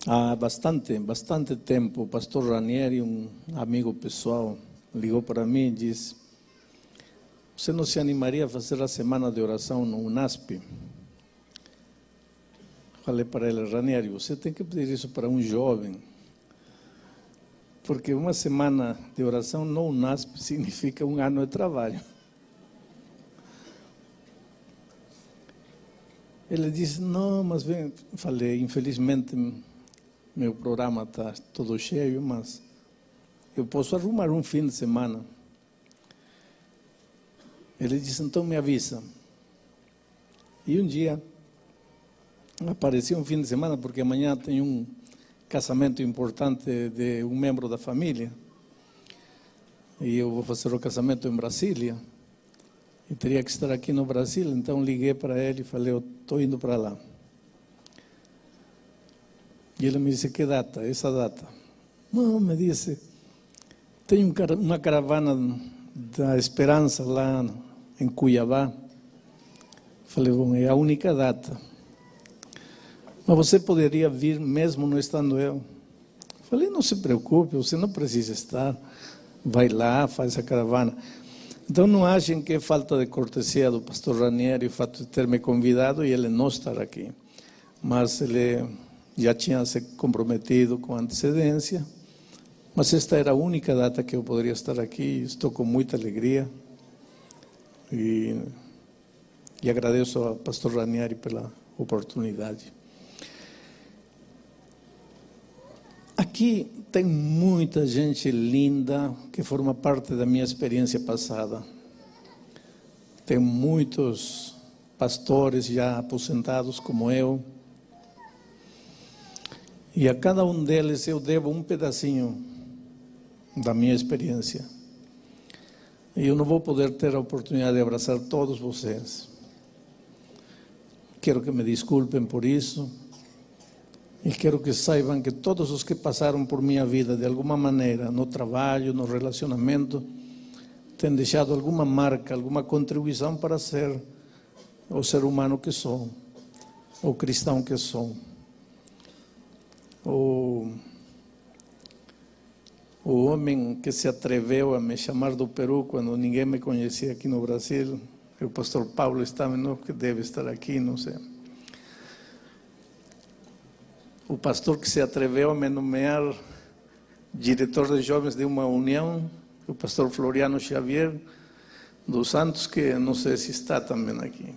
Há bastante tempo, o pastor Ranieri, um amigo pessoal, ligou para mim e disse: você não se animaria a fazer a semana de oração no UNASP? Falei para ele: Ranieri, você tem que pedir isso para um jovem, porque uma semana de oração no UNASP significa um ano de trabalho. Ele disse: não, mas vem. Falei: infelizmente meu programa está todo cheio, mas eu posso arrumar um fim de semana. Ele disse: então me avisa. E um dia apareceu um fim de semana, porque amanhã tem um casamento importante de um membro da família, e eu vou fazer o casamento em Brasília, e teria que estar aqui no Brasil. Então liguei para ele e falei: eu estou indo para lá. E ele me disse: que data? Essa data? Não, me disse: tem uma caravana da Esperança lá em Cuiabá. Falei: bom, é a única data. Mas você poderia vir mesmo não estando eu? Falei: não se preocupe, você não precisa estar. Vai lá, faz a caravana. Então não achem que é falta de cortesia do pastor Ranieri o fato de ter me convidado e ele não estar aqui. Mas ele já tinha se comprometido com antecedência, mas esta era a única data que eu poderia estar aqui. Estou com muita alegria e agradeço ao pastor Ranieri pela oportunidade. Aqui tem muita gente linda que forma parte da minha experiência passada. Tem muitos pastores já aposentados como eu. E a cada um deles eu devo um pedacinho da minha experiência. E eu não vou poder ter a oportunidade de abraçar todos vocês. Quero que me desculpem por isso. E quero que saibam que todos os que passaram por minha vida, de alguma maneira, no trabalho, no relacionamento, têm deixado alguma marca, alguma contribuição para ser o ser humano que sou, o cristão que sou. O homem que se atreveu a me chamar do Peru quando ninguém me conhecia aqui no Brasil, o pastor Paulo Stameno, que deve estar aqui, não sei. O pastor que se atreveu a me nomear diretor de jovens de uma união, o pastor Floriano Xavier dos Santos, que não sei se está também aqui.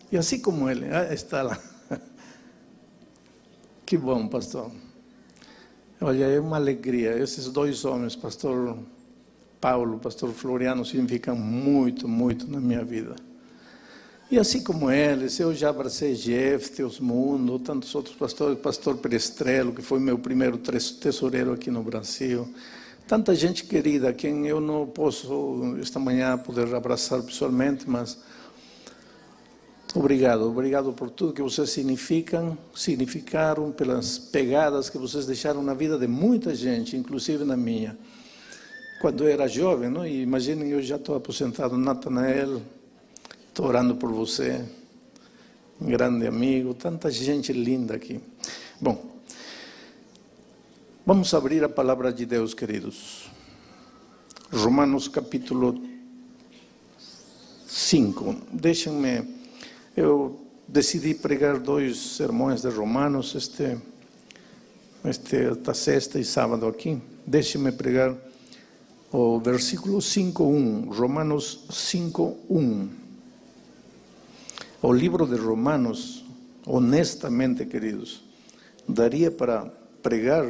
E assim como ele, está lá. Que bom, pastor. Olha, é uma alegria. Esses dois homens, pastor Paulo, pastor Floriano, significam muito, muito na minha vida. E assim como eles, eu já abracei Jeff, Teosmundo, tantos outros pastores, pastor Perestrelo, que foi meu primeiro tesoureiro aqui no Brasil. Tanta gente querida, quem eu não posso esta manhã poder abraçar pessoalmente, mas obrigado por tudo que vocês significaram, pelas pegadas que vocês deixaram na vida de muita gente, inclusive na minha. Quando eu era jovem, não? E imaginem, eu já estou aposentado, Natanael, estou orando por você, um grande amigo, tanta gente linda aqui. Bom, vamos abrir a palavra de Deus, queridos. Romanos capítulo 5. Deixem-me, eu decidi pregar 2 sermões de Romanos, esta sexta e sábado aqui. Deixem-me pregar o versículo 5:1, Romanos 5:1. O livro de Romanos, honestamente, queridos, daria para pregar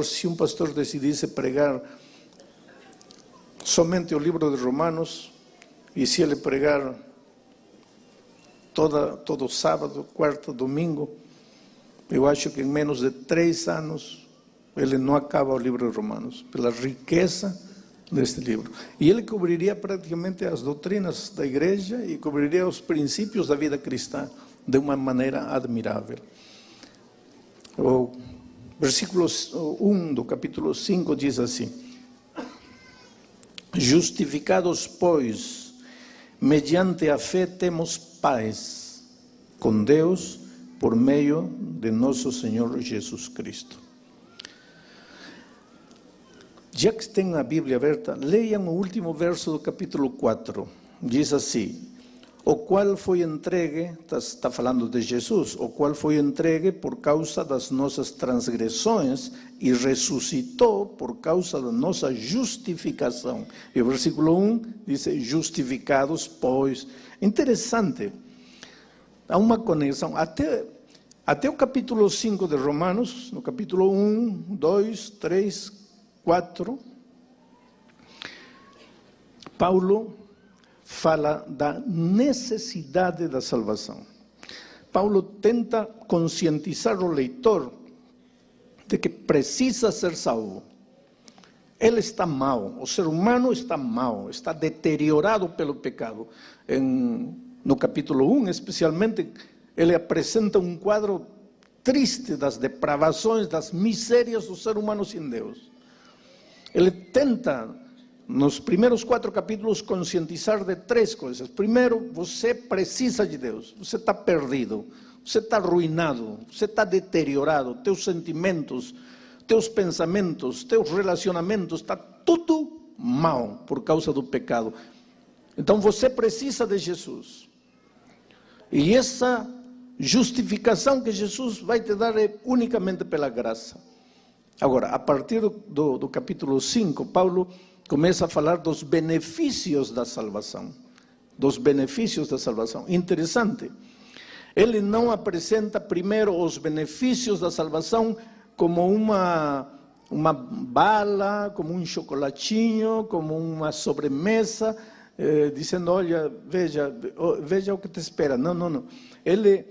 se um pastor decidisse pregar somente o livro de Romanos, e se ele pregar todo sábado, quarta, domingo, eu acho que em menos de 3 anos ele não acaba o livro de Romanos, pela riqueza deste livro. E ele cobriria praticamente as doutrinas da igreja e cobriria os princípios da vida cristã de uma maneira admirável. O versículo 1 do capítulo 5 diz assim: justificados, pois, mediante a fé temos paz com Deus por meio de nosso Senhor Jesus Cristo. Já que tem a Bíblia aberta, leiam o último verso do capítulo 4. Diz assim: o qual foi entregue, está falando de Jesus, o qual foi entregue por causa das nossas transgressões e ressuscitou por causa da nossa justificação. E o versículo 1 diz: justificados, pois. Interessante, há uma conexão. Até o capítulo 5 de Romanos, no capítulo 1, 2, 3, 4, Paulo fala da necessidade da salvação. Paulo tenta conscientizar o leitor de que precisa ser salvo. Ele está mal, o ser humano está mal, está deteriorado pelo pecado. No capítulo 1, especialmente, ele apresenta um quadro triste das depravações, das misérias do ser humano sem Deus. Ele tenta, nos primeiros 4 capítulos, conscientizar de 3 coisas. Primeiro, você precisa de Deus, você está perdido, você está arruinado, você está deteriorado, teus sentimentos, teus pensamentos, teus relacionamentos, está tudo mal por causa do pecado. Então você precisa de Jesus. E essa justificação que Jesus vai te dar é unicamente pela graça. Agora, a partir do capítulo 5, Paulo começa a falar dos benefícios da salvação. Dos benefícios da salvação. Interessante. Ele não apresenta primeiro os benefícios da salvação como uma bala, como um chocolatinho, como uma sobremesa, dizendo: olha, veja o que te espera. Não. Ele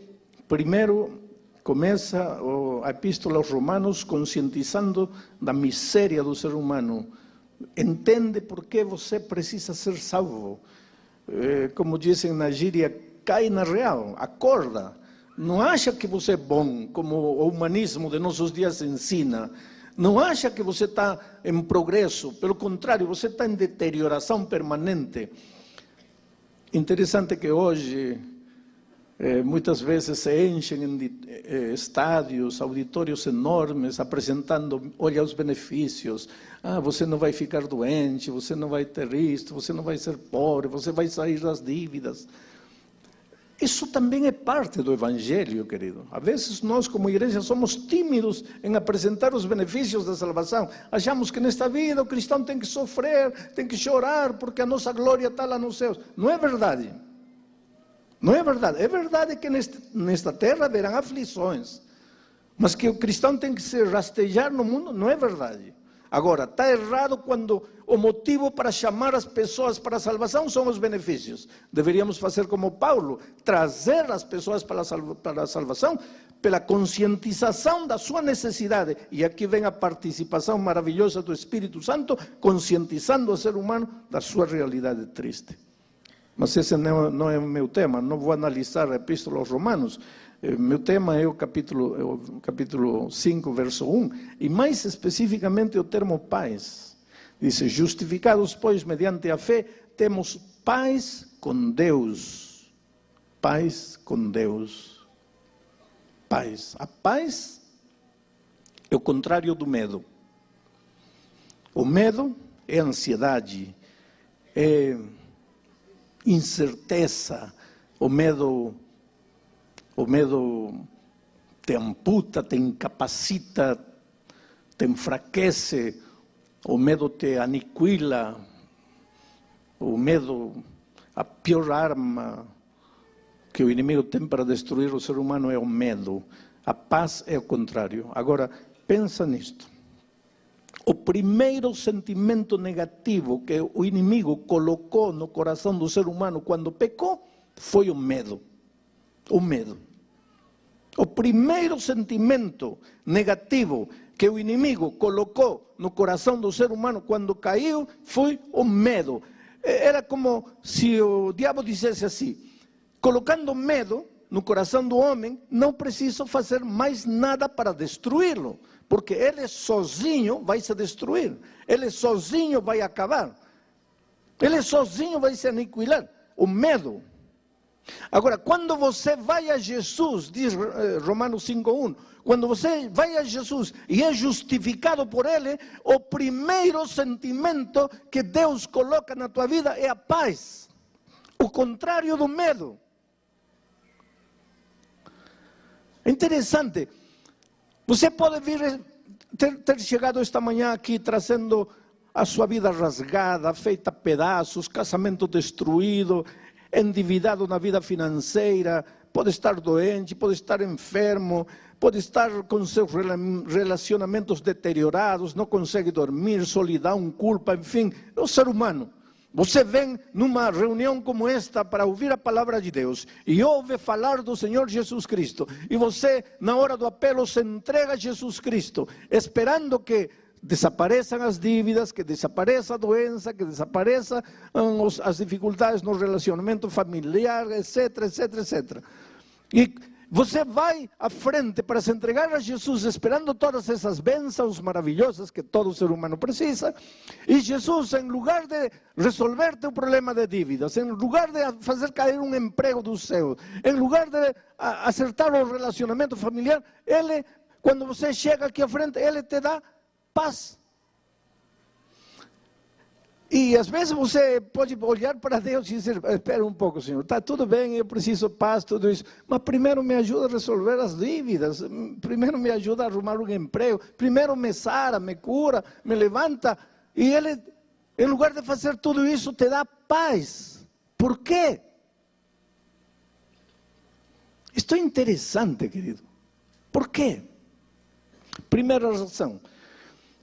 primeiro começa a epístola aos Romanos conscientizando da miséria do ser humano. Entende por que você precisa ser salvo. Como dizem na gíria, cai na real, acorda. Não acha que você é bom, como o humanismo de nossos dias ensina. Não acha que você está em progresso. Pelo contrário, você está em deterioração permanente. Interessante que hoje, muitas vezes se enchem em estádios, auditórios enormes, apresentando: olha os benefícios. Você não vai ficar doente, você não vai ter isto, você não vai ser pobre, você vai sair das dívidas. Isso também é parte do Evangelho, querido. Às vezes nós, como igreja, somos tímidos em apresentar os benefícios da salvação. Achamos que nesta vida o cristão tem que sofrer, tem que chorar, porque a nossa glória está lá nos céus. Não é verdade. Não é verdade. É verdade que nesta terra haverão aflições. Mas que o cristão tem que se rastejar no mundo, não é verdade. Agora, está errado quando o motivo para chamar as pessoas para a salvação são os benefícios. Deveríamos fazer como Paulo, trazer as pessoas para a salvação pela conscientização da sua necessidade. E aqui vem a participação maravilhosa do Espírito Santo, conscientizando o ser humano da sua realidade triste. Mas esse não é o meu tema, não vou analisar a Epístola aos Romanos. Meu tema é o capítulo 5, verso 1, e mais especificamente o termo paz. Diz: justificados, pois, mediante a fé, temos paz com Deus. Paz com Deus. Paz. A paz é o contrário do medo. O medo é ansiedade, é incerteza. O medo te amputa, te incapacita, te enfraquece. O medo te aniquila. O medo, a pior arma que o inimigo tem para destruir o ser humano é o medo. A paz é o contrário. Agora, pensa nisto. O primeiro sentimento negativo que o inimigo colocou no coração do ser humano quando pecou foi o medo. O medo. O primeiro sentimento negativo que o inimigo colocou no coração do ser humano quando caiu foi o medo. Era como se o diabo dissesse assim: colocando medo no coração do homem, não preciso fazer mais nada para destruí-lo, porque ele sozinho vai se destruir, ele sozinho vai acabar, ele sozinho vai se aniquilar. O medo. Agora, quando você vai a Jesus, diz Romanos 5:1, quando você vai a Jesus e é justificado por Ele, o primeiro sentimento que Deus coloca na tua vida é a paz, o contrário do medo. É interessante, você pode vir, ter chegado esta manhã aqui trazendo a sua vida rasgada, feita a pedaços, casamento destruído, endividado na vida financeira, pode estar doente, pode estar enfermo, pode estar com seus relacionamentos deteriorados, não consegue dormir, solidão, culpa, enfim, é o ser humano. Você vem numa reunião como esta para ouvir a palavra de Deus e ouve falar do Senhor Jesus Cristo, e você, na hora do apelo, se entrega a Jesus Cristo, esperando que desapareçam as dívidas, que desapareça a doença, que desapareçam as dificuldades no relacionamento familiar, etc, etc, etc. E você vai à frente para se entregar a Jesus, esperando todas essas bênçãos maravilhosas que todo ser humano precisa, e Jesus, em lugar de resolver teu problema de dívidas, em lugar de fazer cair um emprego do céu, em lugar de acertar o relacionamento familiar, Ele, quando você chega aqui à frente, Ele te dá paz. E às vezes você pode olhar para Deus e dizer: espera um pouco, Senhor, está tudo bem, eu preciso paz, tudo isso, mas primeiro me ajuda a resolver as dívidas, primeiro me ajuda a arrumar um emprego, primeiro me sara, me cura, me levanta. E Ele, em lugar de fazer tudo isso, te dá paz. Por quê? Isto é interessante, querido. Por quê? Primeira razão,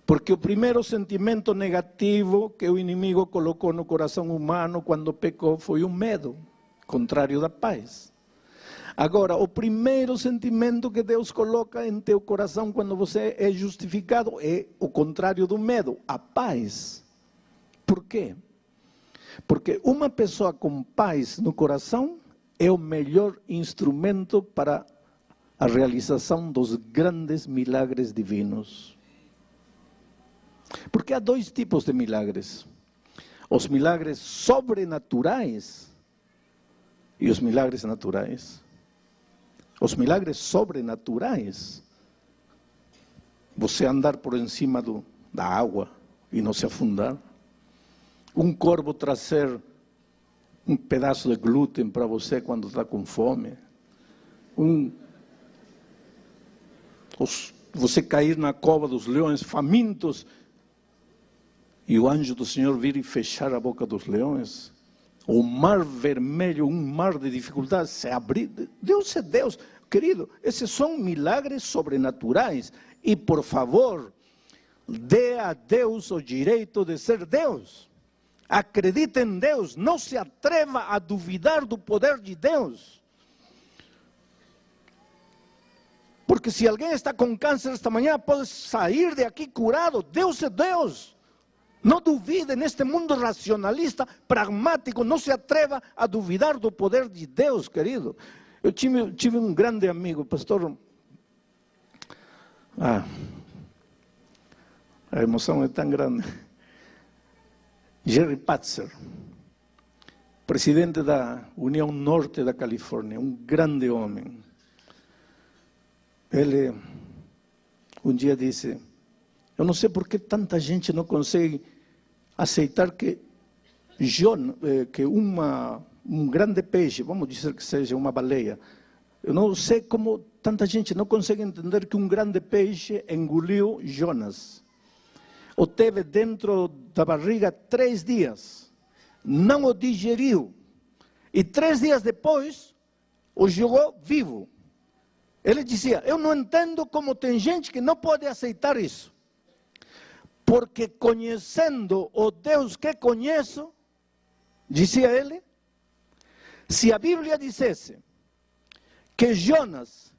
porque o primeiro sentimento negativo que o inimigo colocou no coração humano quando pecou foi o medo, contrário da paz. Agora, o primeiro sentimento que Deus coloca em teu coração quando você é justificado é o contrário do medo, a paz. Por quê? Porque uma pessoa com paz no coração é o melhor instrumento para a realização dos grandes milagres divinos. Porque há dois tipos de milagres: os milagres sobrenaturais e os milagres naturais. Os milagres sobrenaturais, você andar por cima da água e não se afundar, um corvo trazer um pedaço de glúten para você quando está com fome, você cair na cova dos leões famintos e o anjo do Senhor vir e fechar a boca dos leões, o mar vermelho, um mar de dificuldades, se abrir. Deus é Deus, querido, esses são milagres sobrenaturais. E por favor, dê a Deus o direito de ser Deus. Acredite em Deus, não se atreva a duvidar do poder de Deus. Porque se alguém está com câncer esta manhã, pode sair de aqui curado. Deus é Deus. Não duvide neste mundo racionalista, pragmático, não se atreva a duvidar do poder de Deus, querido. Eu tive um grande amigo, pastor. A emoção é tão grande. Jerry Patzer, presidente da União Norte da Califórnia, um grande homem. Ele um dia disse: eu não sei por que tanta gente não consegue aceitar que um grande peixe, vamos dizer que seja uma baleia, eu não sei como tanta gente não consegue entender que um grande peixe engoliu Jonas. O teve dentro da barriga 3 dias, não o digeriu, e 3 dias depois o jogou vivo. Ele dizia: eu não entendo como tem gente que não pode aceitar isso. Porque conhecendo o Deus que conheço, dizia ele, se a Bíblia dissesse que Jonas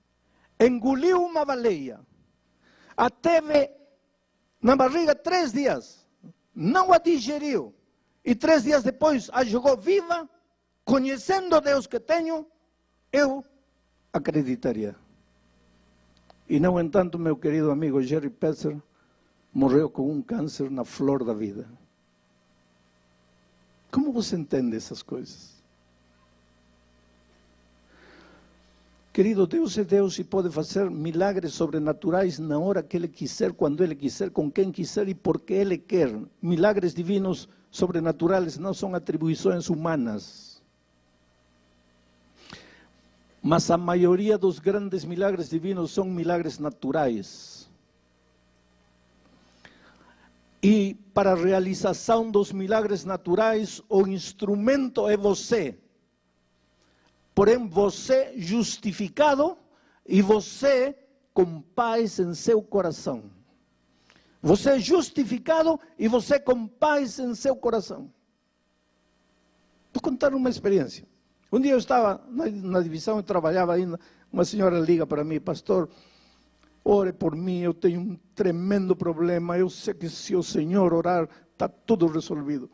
engoliu uma baleia, a teve na barriga 3 dias, não a digeriu, e 3 dias depois a jogou viva, conhecendo o Deus que tenho, eu acreditaria. E não entanto, meu querido amigo Jerry Patzer morreu com um câncer na flor da vida. Como você entende essas coisas? Querido, Deus é Deus e pode fazer milagres sobrenaturais na hora que Ele quiser, quando Ele quiser, com quem quiser e porque Ele quer. Milagres divinos sobrenaturais não são atribuições humanas. Mas a maioria dos grandes milagres divinos são milagres naturais. E para a realização dos milagres naturais, o instrumento é você. Porém, você justificado e você com paz em seu coração. Você é justificado e você com paz em seu coração. Vou contar uma experiência. Um dia eu estava na divisão, eu trabalhava ainda, uma senhora liga para mim, pastor, ore por mim, eu tenho um tremendo problema, eu sei que se o Senhor orar, está tudo resolvido.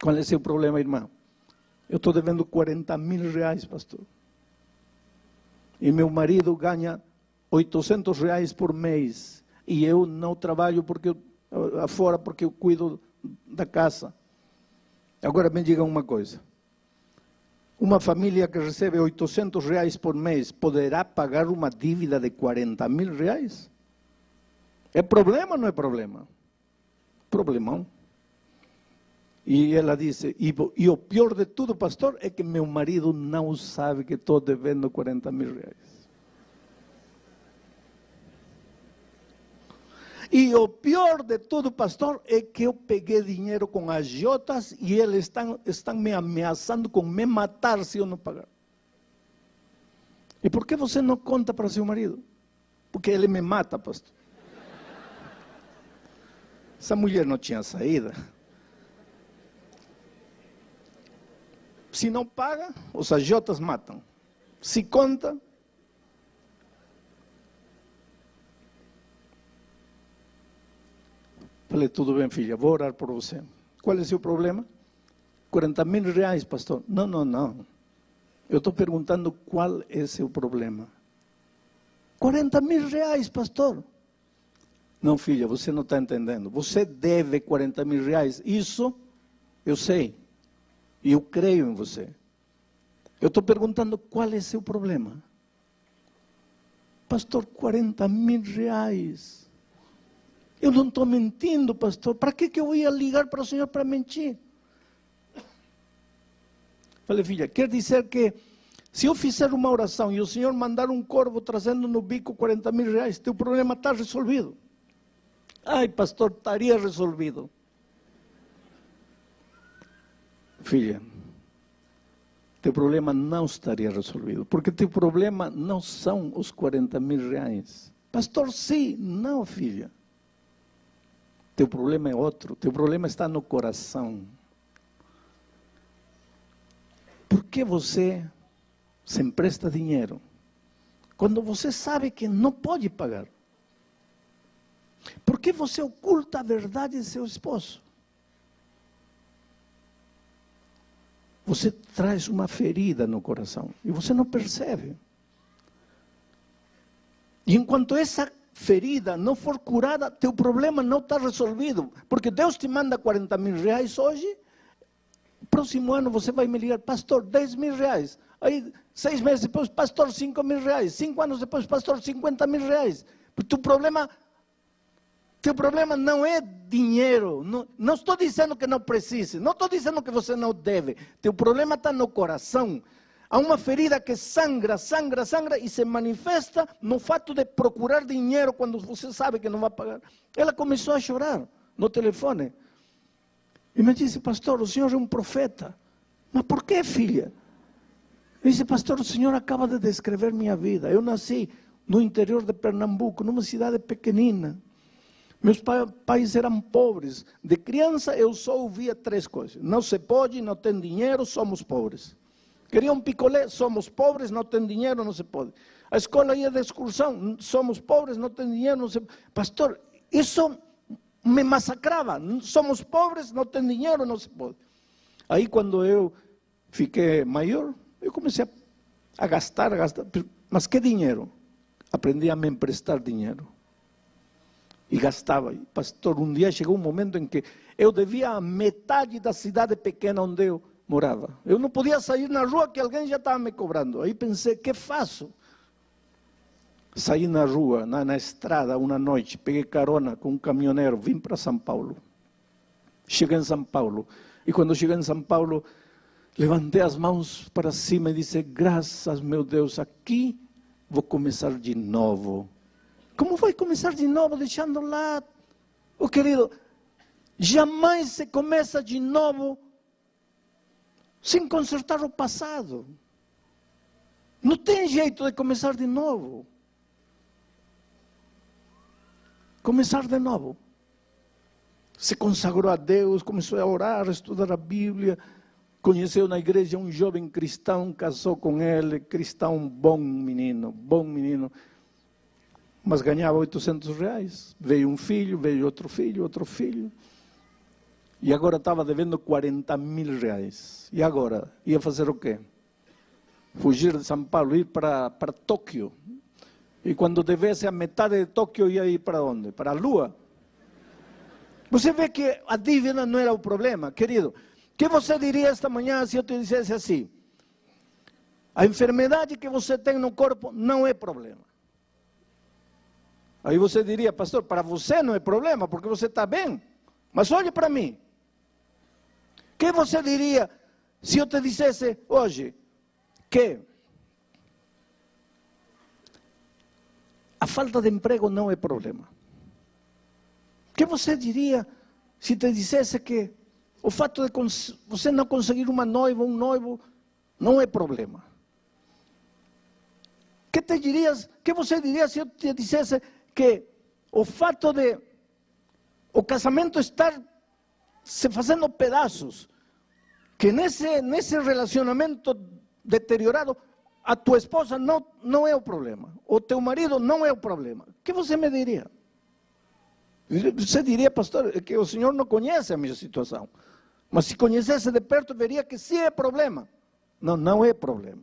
Qual é o seu problema, irmão? Eu estou devendo 40 mil reais, pastor. E meu marido ganha 800 reais por mês. E eu não trabalho afora porque eu cuido da casa. Agora me digam uma coisa. Uma família que recebe 800 reais por mês poderá pagar uma dívida de 40 mil reais? É problema ou não é problema? Problemão. E ela disse, e o pior de tudo, pastor, é que meu marido não sabe que estou devendo 40 mil reais. E o pior de tudo, pastor, é que eu peguei dinheiro com agiotas e eles estão me ameaçando com me matar se eu não pagar. E por que você não conta para seu marido? Porque ele me mata, pastor. Essa mulher não tinha saída. Se não paga, os agiotas matam. Se conta, falei, tudo bem, filha, vou orar por você. Qual é o seu problema? 40 mil reais, pastor. Não. Eu estou perguntando qual é o seu problema. 40 mil reais, pastor. Não, filha, você não está entendendo. Você deve 40 mil reais. Isso eu sei. E eu creio em você. Eu estou perguntando qual é o seu problema. Pastor, 40 mil reais. Eu não estou mentindo, pastor. Para que eu ia ligar para o senhor para mentir? Falei, filha, quer dizer que se eu fizer uma oração e o senhor mandar um corvo trazendo no bico 40 mil reais, teu problema está resolvido. Ai, pastor, estaria resolvido. Filha, teu problema não estaria resolvido, porque teu problema não são os 40 mil reais. Pastor, sim, não, filha. Teu problema é outro, teu problema está no coração. Por que você se empresta dinheiro quando você sabe que não pode pagar? Por que você oculta a verdade de seu esposo? Você traz uma ferida no coração e você não percebe. E enquanto essa ferida não for curada, teu problema não está resolvido. Porque Deus te manda 40 mil reais hoje, próximo ano você vai me ligar, pastor, 10 mil reais. Aí, 6 meses depois, pastor, 5 mil reais. 5 anos depois, pastor, 50 mil reais. Teu problema não é dinheiro. Não estou dizendo que não precise. Não estou dizendo que você não deve. Teu problema está no coração. Há uma ferida que sangra e se manifesta no fato de procurar dinheiro quando você sabe que não vai pagar. Ela começou a chorar no telefone. E me disse, pastor, o senhor é um profeta. Mas por que, filha? Eu disse, pastor, o senhor acaba de descrever minha vida. Eu nasci no interior de Pernambuco, numa cidade pequenina. Meus pais eram pobres. De criança eu só ouvia 3 coisas. Não se pode, não tem dinheiro, somos pobres. Queriam picolé, somos pobres, não tem dinheiro, não se pode. A escola ia de excursão, somos pobres, não tem dinheiro, não se pode. Pastor, isso me massacrava. Somos pobres, não tem dinheiro, não se pode. Aí quando eu fiquei maior, eu comecei a gastar. Mas que dinheiro? Aprendi a me emprestar dinheiro. E gastava. Pastor, um dia chegou um momento em que eu devia a metade da cidade pequena onde eu morava. Eu não podia sair na rua que alguém já estava me cobrando. Aí pensei, que faço? Saí na rua, na estrada, uma noite, peguei carona com um caminhoneiro, vim para São Paulo. Cheguei em São Paulo. E quando cheguei em São Paulo, levantei as mãos para cima e disse, graças, meu Deus, aqui vou começar de novo. Como vai começar de novo, deixando lá? Oh, querido, jamais se começa de novo sem consertar o passado. Não tem jeito de começar de novo. Começar de novo. Se consagrou a Deus, começou a orar, a estudar a Bíblia, conheceu na igreja um jovem cristão, casou com ele, cristão, bom menino, mas ganhava R$800. Veio um filho, veio outro filho, e agora estava devendo R$40.000. E agora? Ia fazer o quê? Fugir de São Paulo, ir para Tóquio. E quando devesse a metade de Tóquio, ia ir para onde? Para a Lua. Você vê que a dívida não era o problema, querido. O que você diria esta manhã se eu te dissesse assim? A enfermidade que você tem no corpo não é problema. Aí você diria, pastor, para você não é problema, porque você está bem. Mas olhe para mim. O que você diria se eu te dissesse hoje que a falta de emprego não é problema? O que você diria se te dissesse que o fato de você não conseguir uma noiva, um noivo, não é problema? O que você diria se eu te dissesse que o fato de o casamento estar se fazendo pedaços, que nesse relacionamento deteriorado, a tua esposa não é o problema, o teu marido não é o problema? O que você me diria? Você diria, pastor, que o senhor não conhece a minha situação. Mas se conhecesse de perto, veria que sim é problema. Não, não é problema.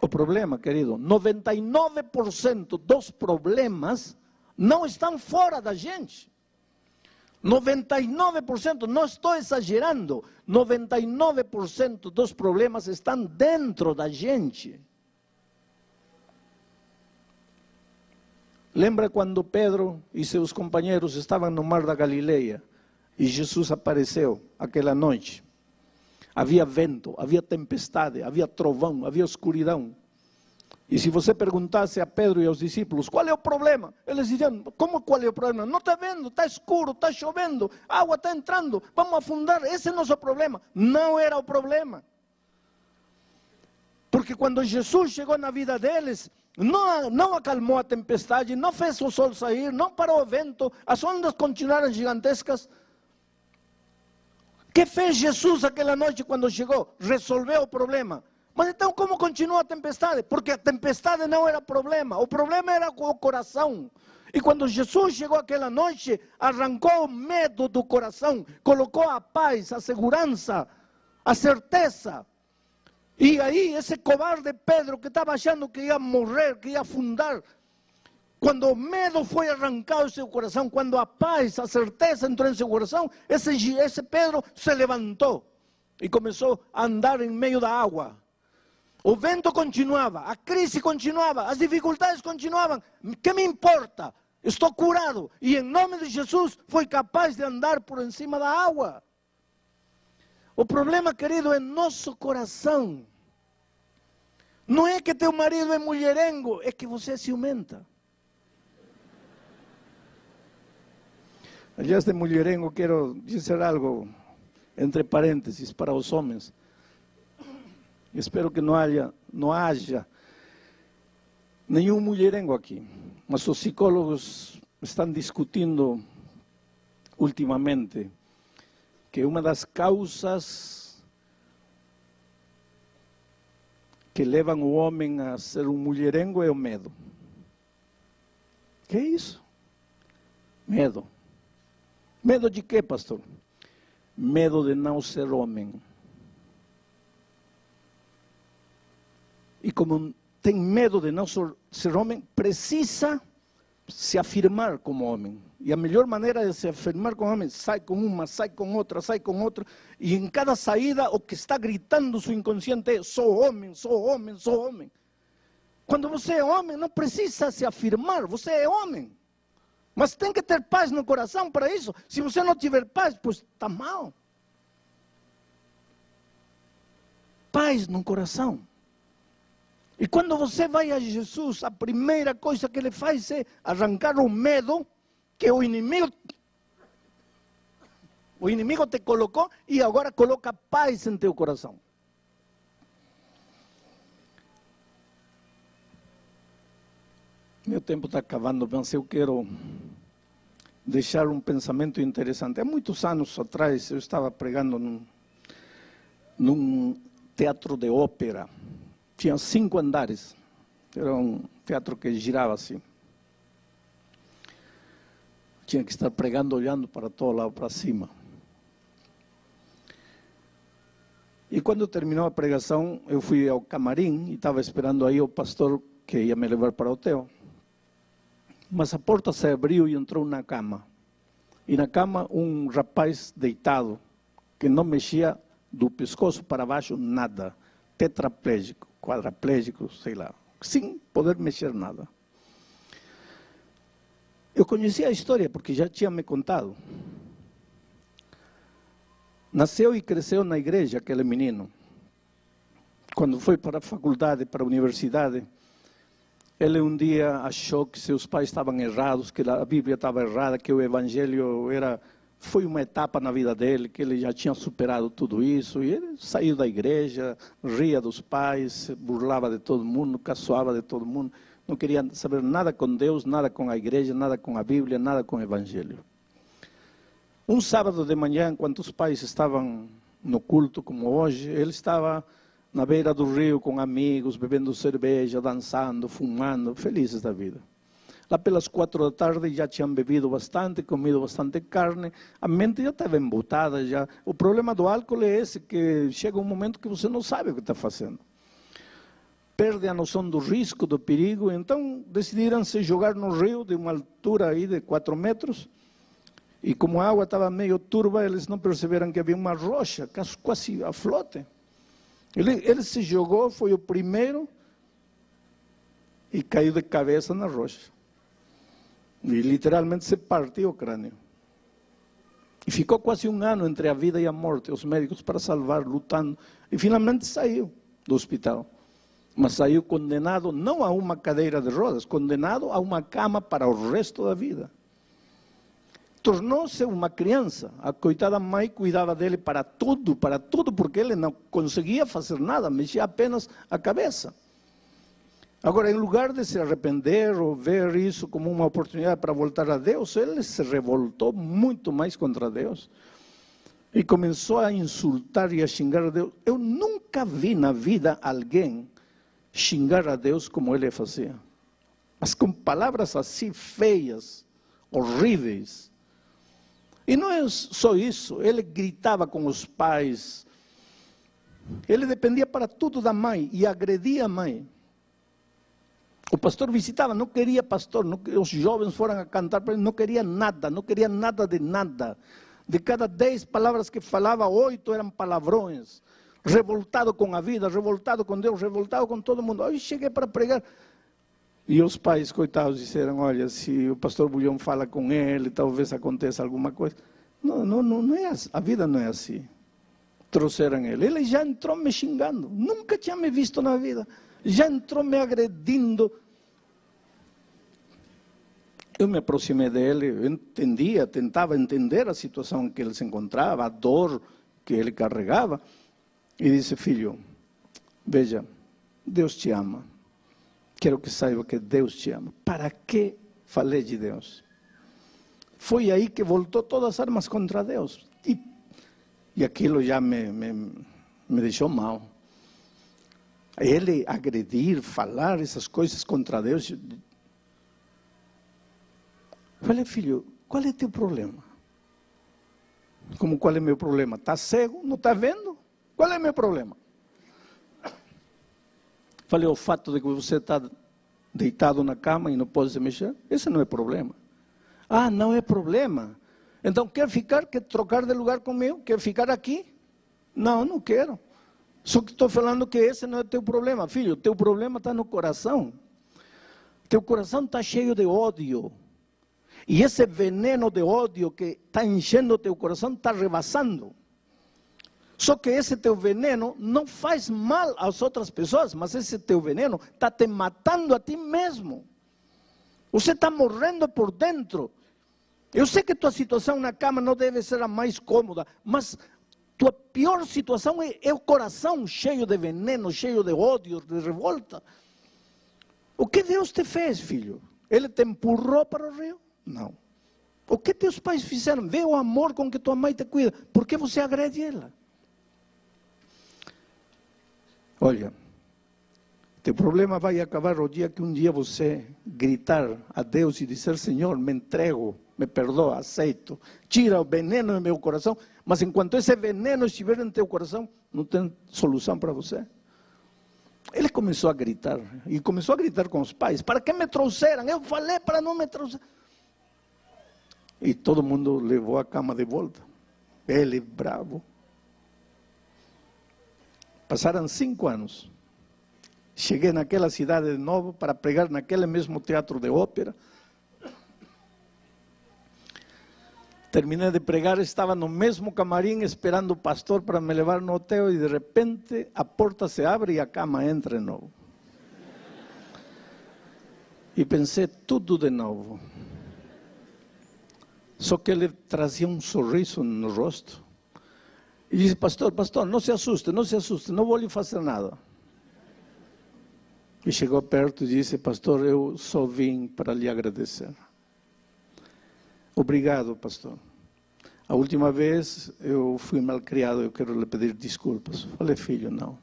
O problema, querido, 99% dos problemas não estão fora da gente. 99%, não estou exagerando, 99% dos problemas estão dentro da gente. Lembra quando Pedro e seus companheiros estavam no mar da Galileia e Jesus apareceu aquela noite? Havia vento, havia tempestade, havia trovão, havia escuridão. E se você perguntasse a Pedro e aos discípulos, qual é o problema? Eles diriam, como qual é o problema? Não está vendo, está escuro, está chovendo, a água está entrando, vamos afundar, esse é o nosso problema. Não era o problema. Porque quando Jesus chegou na vida deles, não acalmou a tempestade, não fez o sol sair, não parou o vento, as ondas continuaram gigantescas. O que fez Jesus aquela noite quando chegou? Resolveu o problema. Mas então como continua a tempestade? Porque a tempestade não era problema, o problema era o coração. E quando Jesus chegou aquela noite, arrancou o medo do coração, colocou a paz, a segurança, a certeza. E aí esse covarde Pedro que estava achando que ia morrer, que ia afundar, quando o medo foi arrancado do seu coração, quando a paz, a certeza entrou em seu coração, esse Pedro se levantou e começou a andar em meio da água. O vento continuava, a crise continuava, as dificuldades continuavam. Que me importa? Estou curado. E em nome de Jesus foi capaz de andar por cima da água. O problema, querido, é nosso coração. Não é que teu marido é mulherengo, é que você é ciumenta. Aliás, de mulherengo, quero dizer algo, entre parênteses, para os homens. Espero que não haja nenhum mulherengo aqui. Mas os psicólogos estão discutindo ultimamente que uma das causas que levam o homem a ser um mulherengo é o medo. Que é isso? Medo. Medo de quê, pastor? Medo de não ser homem. E como tem medo de não ser homem, precisa se afirmar como homem. E a melhor maneira de se afirmar como homem, sai com uma, sai com outra, e em cada saída o que está gritando seu inconsciente é: sou homem, sou homem, sou homem. Quando você é homem, não precisa se afirmar, você é homem. Mas tem que ter paz no coração para isso. Se você não tiver paz, pois está mal. Paz no coração. E quando você vai a Jesus, a primeira coisa que ele faz é arrancar o medo que o inimigo te colocou e agora coloca paz em teu coração. Meu tempo está acabando, mas eu quero deixar um pensamento interessante. Há muitos anos atrás eu estava pregando num teatro de ópera. Tinha 5 andares. Era um teatro que girava assim. Tinha que estar pregando olhando para todo lado, para cima. E quando terminou a pregação, eu fui ao camarim e estava esperando aí o pastor que ia me levar para o hotel. Mas a porta se abriu e entrou na cama. E na cama um rapaz deitado, que não mexia do pescoço para baixo nada. Tetraplégico, quadraplégico, sei lá. Sem poder mexer nada. Eu conhecia a história porque já tinha me contado. Nasceu e cresceu na igreja aquele menino. Quando foi para a faculdade, para a universidade, ele um dia achou que seus pais estavam errados, que a Bíblia estava errada, que o Evangelho foi uma etapa na vida dele, que ele já tinha superado tudo isso. E ele saiu da igreja, ria dos pais, burlava de todo mundo, caçoava de todo mundo. Não queria saber nada com Deus, nada com a igreja, nada com a Bíblia, nada com o Evangelho. Um sábado de manhã, enquanto os pais estavam no culto como hoje, ele estava na beira do rio com amigos, bebendo cerveja, dançando, fumando, felizes da vida. Lá pelas 4 da tarde já tinham bebido bastante, comido bastante carne, a mente já estava embotada. Já. O problema do álcool é esse, que chega um momento que você não sabe o que está fazendo. Perde a noção do risco, do perigo, então decidiram se jogar no rio de uma altura aí de 4 metros, e como a água estava meio turva, eles não perceberam que havia uma rocha, quase a flote. Ele se jogou, foi o primeiro, e caiu de cabeça na rocha. E literalmente se partiu o crânio. E ficou quase 1 ano entre a vida e a morte, os médicos para salvar, lutando. E finalmente saiu do hospital. Mas saiu condenado não a uma cadeira de rodas, condenado a uma cama para o resto da vida. Tornou-se uma criança. A coitada mãe cuidava dele para tudo, porque ele não conseguia fazer nada, mexia apenas a cabeça. Agora, em lugar de se arrepender ou ver isso como uma oportunidade para voltar a Deus, ele se revoltou muito mais contra Deus. E começou a insultar e a xingar a Deus. Eu nunca vi na vida alguém xingar a Deus como ele fazia. Mas com palavras assim feias, horríveis. E não é só isso, ele gritava com os pais. Ele dependia para tudo da mãe e agredia a mãe. O pastor visitava, não queria pastor, os jovens foram a cantar para ele, não queria nada de nada. De cada 10 palavras que falava, 8 eram palavrões. Revoltado com a vida, revoltado com Deus, revoltado com todo mundo. Aí cheguei para pregar. E os pais, coitados, disseram: olha, se o pastor Bulhão fala com ele, talvez aconteça alguma coisa. Não é assim. A vida não é assim. Trouxeram ele. Ele já entrou me xingando. Nunca tinha me visto na vida. Já entrou me agredindo. Eu me aproximei dele, eu entendia, tentava entender a situação em que ele se encontrava, a dor que ele carregava. E disse: filho, veja, Deus te ama. Quero que saiba que Deus te ama. ¿Para que falei de Deus? Foi aí que voltou todas as armas contra Deus. E aquilo já me deixou mal. Ele agredir, falar essas coisas contra Deus. Falei: filho, qual é teu problema? Como qual é meu problema? Está cego? Não está vendo? Qual é meu problema? Falei: o fato de que você está deitado na cama e não pode se mexer, esse não é problema. Ah, não é problema. Então, quer ficar, quer trocar de lugar comigo? Quer ficar aqui? Não, não quero. Só que estou falando que esse não é teu problema, filho. Teu problema está no coração. Teu coração está cheio de ódio. E esse veneno de ódio que está enchendo o teu coração está rebaçando. Só que esse teu veneno não faz mal às outras pessoas, mas esse teu veneno está te matando a ti mesmo. Você está morrendo por dentro. Eu sei que tua situação na cama não deve ser a mais cômoda, mas tua pior situação é o coração cheio de veneno, cheio de ódio, de revolta. O que Deus te fez, filho? Ele te empurrou para o rio? Não. O que teus pais fizeram? Vê o amor com que tua mãe te cuida. Por que você agrede ela? Olha, teu problema vai acabar o dia que um dia você gritar a Deus e dizer: Senhor, me entrego, me perdoa, aceito, tira o veneno do meu coração. Mas enquanto esse veneno estiver em teu coração, não tem solução para você. Ele começou a gritar, e começou a gritar com os pais: para que me trouxeram? Eu falei para não me trouxer. E todo mundo levou a cama de volta. Ele bravo. Passaram 5 anos. Cheguei naquela cidade de novo para pregar naquele mesmo teatro de ópera. Terminei de pregar, estava no mesmo camarim esperando o pastor para me levar no hotel e de repente a porta se abre e a cama entra de novo. E pensei tudo de novo. Só que ele trazia um sorriso no rosto. E disse: pastor, não se assuste, não vou lhe fazer nada. E chegou perto e disse: pastor, eu só vim para lhe agradecer. Obrigado, pastor. A última vez eu fui malcriado, eu quero lhe pedir desculpas. Falei: filho, não.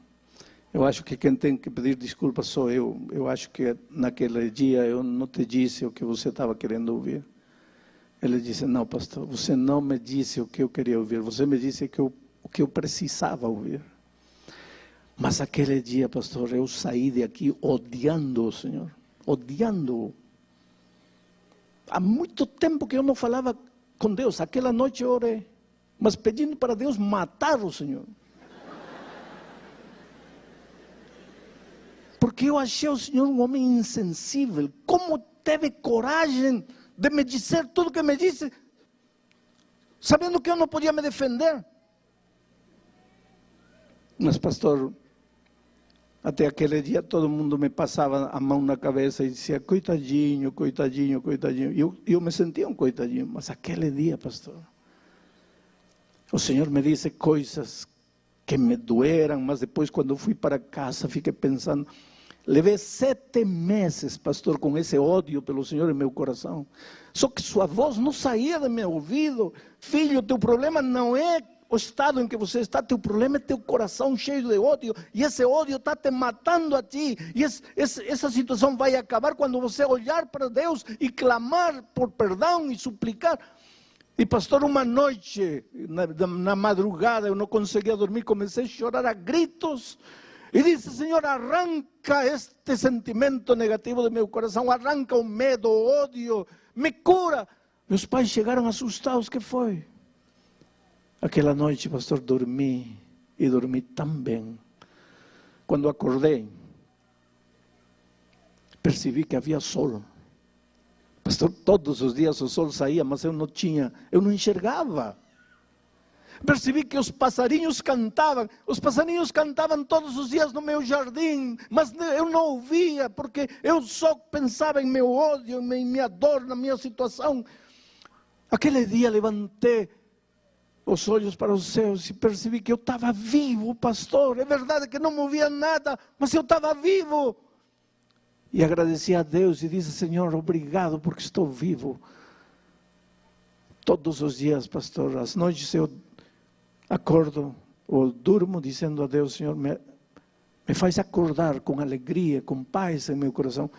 Eu acho que quem tem que pedir desculpas sou eu. Eu acho que naquele dia eu não te disse o que você estava querendo ouvir. Ele disse: não, pastor, você não me disse o que eu queria ouvir. Você me disse o que eu precisava ouvir. Mas aquele dia, pastor, eu saí de aqui odiando o Senhor. Odiando-o. Há muito tempo que eu não falava com Deus. Aquela noite eu orei, mas pedindo para Deus matar o Senhor. Porque eu achei o Senhor um homem insensível. Como teve coragem de me dizer tudo o que me disse, sabendo que eu não podia me defender? Mas, pastor, até aquele dia todo mundo me passava a mão na cabeça e dizia: coitadinho, coitadinho, coitadinho. E eu me sentia um coitadinho. Mas aquele dia, pastor, o Senhor me disse coisas que me doeram, mas depois, quando eu fui para casa, fiquei pensando. Levei 7 meses, pastor, com esse ódio pelo Senhor em meu coração. Só que sua voz não saía do meu ouvido. Filho, teu problema não é o estado em que você está, teu problema é teu coração cheio de ódio, e esse ódio está te matando a ti, e essa situação vai acabar quando você olhar para Deus e clamar por perdão e suplicar. E pastor, uma noite, na madrugada, eu não conseguia dormir, comecei a chorar a gritos, e disse: Senhor, arranca este sentimento negativo do meu coração, arranca o medo, o ódio, me cura. Meus pais chegaram assustados: o que foi? Aquela noite, pastor, dormi, e dormi tão bem. Quando acordei, percebi que havia sol. Pastor, todos os dias o sol saía, mas eu não enxergava. Percebi que os passarinhos cantavam todos os dias no meu jardim, mas eu não ouvia, porque eu só pensava em meu ódio, em minha dor, na minha situação. Aquele dia levantei os olhos para os céus e percebi que eu estava vivo, pastor. É verdade que não movia nada, mas eu estava vivo. E agradeci a Deus e disse: Senhor, obrigado porque estou vivo. Todos os dias, pastor, às noites eu acordo ou durmo dizendo a Deus: Senhor, me faz acordar com alegria, com paz em meu coração.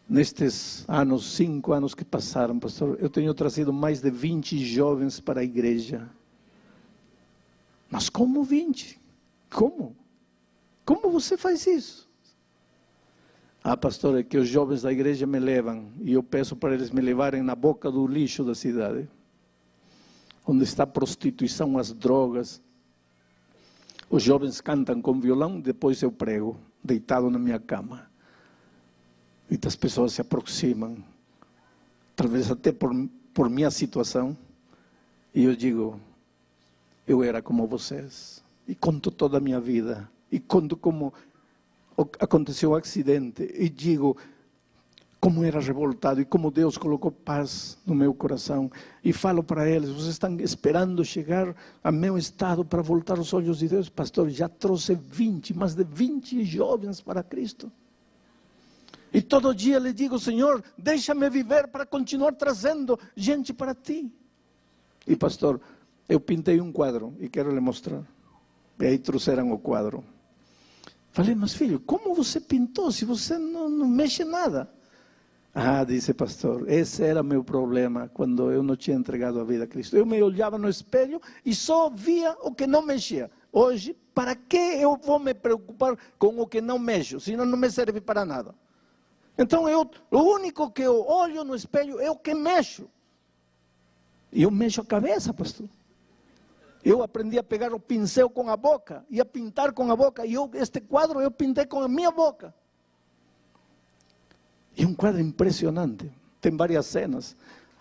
Nestes anos, 5 anos que passaram, pastor, eu tenho trazido mais de 20 jovens para a igreja. Mas como 20? Como? Como você faz isso? Ah, pastor, é que os jovens da igreja me levam e eu peço para eles me levarem na boca do lixo da cidade, onde está a prostituição, as drogas. Os jovens cantam com violão, depois eu prego, deitado na minha cama. Muitas pessoas se aproximam, talvez até por minha situação, e eu digo, eu era como vocês, e conto toda a minha vida, e conto como aconteceu o acidente, e digo como era revoltado e como Deus colocou paz no meu coração, e falo para eles, vocês estão esperando chegar ao meu estado para voltar os olhos de Deus? Pastor, já trouxe mais de 20 jovens para Cristo, e todo dia lhe digo, Senhor, deixa-me viver para continuar trazendo gente para Ti. E pastor, eu pintei um quadro e quero lhe mostrar. E aí trouxeram o quadro. Falei, mas filho, como você pintou se você não mexe nada? Ah, disse pastor, esse era meu problema quando eu não tinha entregado a vida a Cristo. Eu me olhava no espelho e só via o que não mexia. Hoje, para que eu vou me preocupar com o que não mexo, senão não me serve para nada? Então, o único que eu olho no espelho é o que mexo. E eu mexo a cabeça, pastor. Eu aprendi a pegar o pincel com a boca e a pintar com a boca. E este quadro eu pintei com a minha boca. E um quadro impressionante. Tem várias cenas.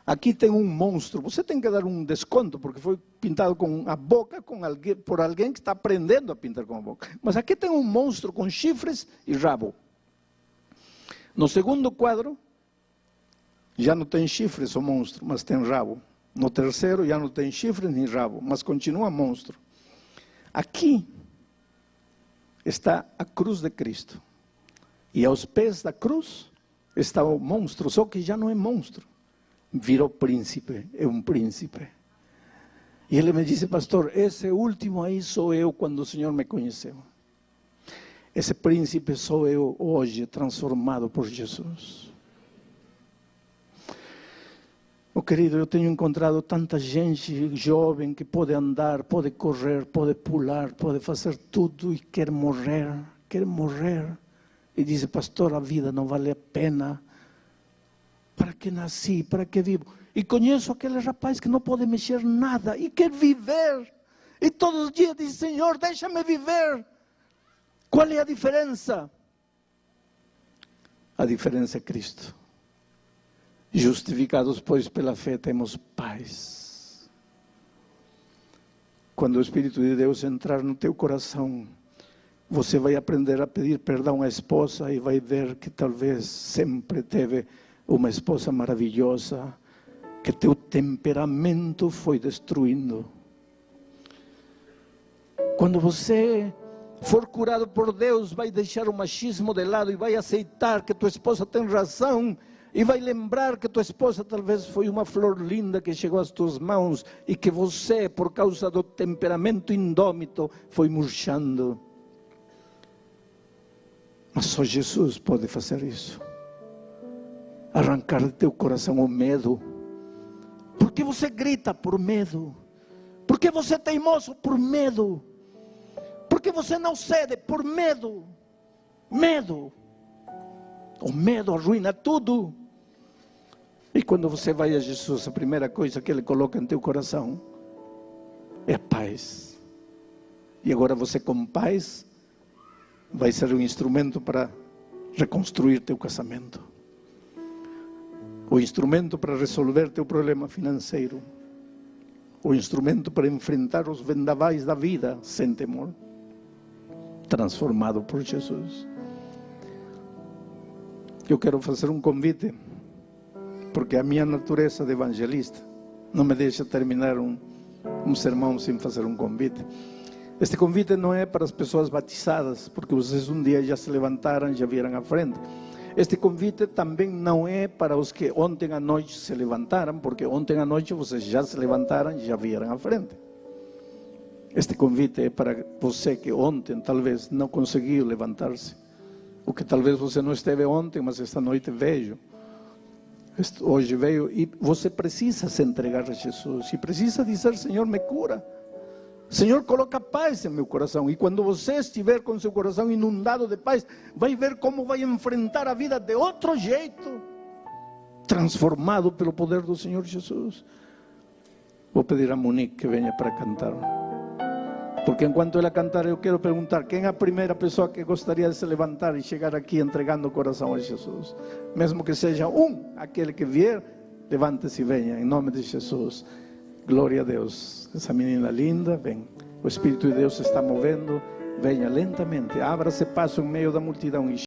Aqui tem um monstro. Você tem que dar um desconto, porque foi pintado com a boca por alguém que está aprendendo a pintar com a boca. Mas aqui tem um monstro com chifres e rabo. No segundo quadro, já não tem chifres o monstro, mas tem rabo. No terceiro, já não tem chifres nem rabo, mas continua monstro. Aqui está a cruz de Cristo. E aos pés da cruz está o monstro, só que já não é monstro. Virou príncipe, é um príncipe. E ele me disse, pastor, esse último aí sou eu quando o Senhor me conheceu. Esse príncipe sou eu hoje, transformado por Jesus. Oh, querido, eu tenho encontrado tanta gente jovem que pode andar, pode correr, pode pular, pode fazer tudo e quer morrer. E diz, pastor, a vida não vale a pena. Para que nasci, para que vivo? E conheço aquele rapaz que não pode mexer nada e quer viver. E todos os dias diz, Senhor, deixa-me viver. Qual é a diferença? A diferença é Cristo. Justificados, pois, pela fé, temos paz. Quando o Espírito de Deus entrar no teu coração, você vai aprender a pedir perdão à esposa e vai ver que talvez sempre teve uma esposa maravilhosa, que teu temperamento foi destruindo. Quando você for curado por Deus, vai deixar o machismo de lado e vai aceitar que tua esposa tem razão e vai lembrar que tua esposa talvez foi uma flor linda que chegou às tuas mãos e que você, por causa do temperamento indômito, foi murchando. Mas só Jesus pode fazer isso. Arrancar de teu coração o medo. Por que você grita? Por medo. Por que você é teimoso? Por medo. Por que você não cede? Por medo. Medo. O medo arruina tudo. E quando você vai a Jesus, a primeira coisa que Ele coloca em teu coração é a paz. E agora você, com paz, vai ser um instrumento para reconstruir teu casamento. O instrumento para resolver teu problema financeiro. O instrumento para enfrentar os vendavais da vida sem temor. Transformado por Jesus. Eu quero fazer um convite, porque a minha natureza de evangelista não me deixa terminar um sermão sem fazer um convite. Este convite não é para as pessoas batizadas, porque vocês um dia já se levantaram, já vieram à frente. Este convite também não é para os que ontem à noite se levantaram, porque ontem à noite vocês já se levantaram e já vieram à frente. Este convite é para você que ontem talvez não conseguiu levantar-se, ou que talvez você não esteve ontem, mas esta noite veio. Hoje veio e você precisa se entregar a Jesus e precisa dizer, Senhor, me cura. Senhor, coloca paz em meu coração. E quando você estiver com seu coração inundado de paz, vai ver como vai enfrentar a vida de outro jeito, transformado pelo poder do Senhor Jesus. Vou pedir a Monique que venha para cantar. Porque enquanto ela cantar, eu quero perguntar: quem é a primeira pessoa que gostaria de se levantar e chegar aqui entregando o coração a Jesus? Mesmo que seja aquele que vier, levante-se e venha, em nome de Jesus. Glória a Deus. Essa menina linda, vem. O Espírito de Deus se está movendo. Venha lentamente, abra-se passo em meio da multidão e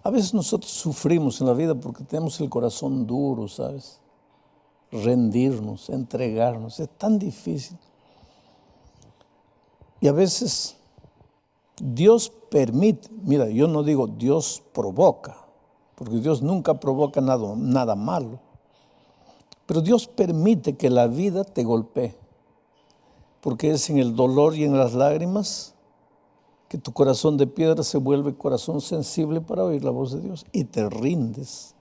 A veces nosotros sufrimos en la vida porque tenemos el corazón duro, ¿sabes? Rendirnos, entregarnos, es tan difícil. Y a veces Dios permite, mira, yo no digo Dios provoca, porque Dios nunca provoca nada malo, pero Dios permite que la vida te golpee, porque es en el dolor y en las lágrimas que tu corazón de piedra se vuelve corazón sensible para oír la voz de Dios y te rindes.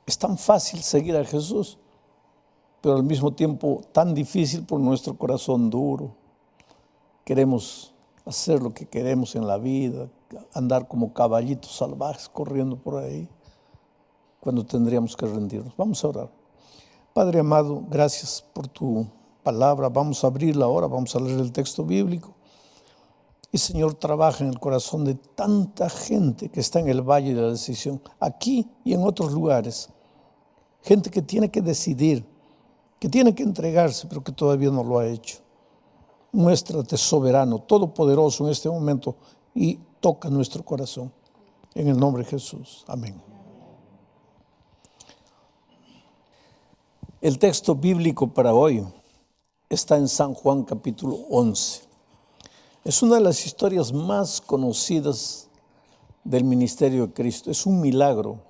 Es tan fácil seguir a Jesús, pero al mismo tiempo tan difícil por nuestro corazón duro. Queremos hacer lo que queremos en la vida, andar como caballitos salvajes corriendo por ahí, cuando tendríamos que rendirnos. Vamos a orar. Padre amado, gracias por tu palabra. Vamos a abrirla ahora, vamos a leer el texto bíblico. Y Señor, trabaja en el corazón de tanta gente que está en el valle de la decisión, aquí y en otros lugares. Gente que tiene que decidir, que tiene que entregarse, pero que todavía no lo ha hecho. Muéstrate soberano, todopoderoso en este momento y toca nuestro corazón. En el nombre de Jesús. Amén. El texto bíblico para hoy está en San Juan capítulo 11. Es una de las historias más conocidas del ministerio de Cristo. Es un milagro.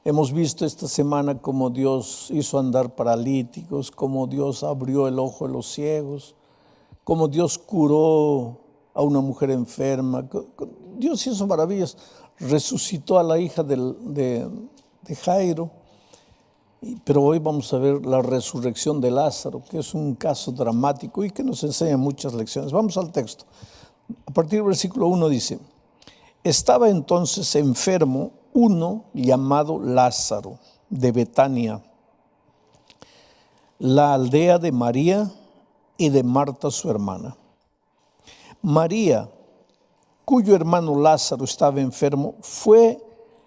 Hemos visto esta semana cómo Dios hizo andar paralíticos, cómo Dios abrió el ojo de los ciegos, cómo Dios curó a una mujer enferma. Dios hizo maravillas. Resucitó a la hija de Jairo. Pero hoy vamos a ver la resurrección de Lázaro, que es un caso dramático y que nos enseña muchas lecciones. Vamos al texto. A partir del versículo 1 dice: estaba entonces enfermo uno llamado Lázaro, de Betania, la aldea de María y de Marta su hermana. María, cuyo hermano Lázaro estaba enfermo, fue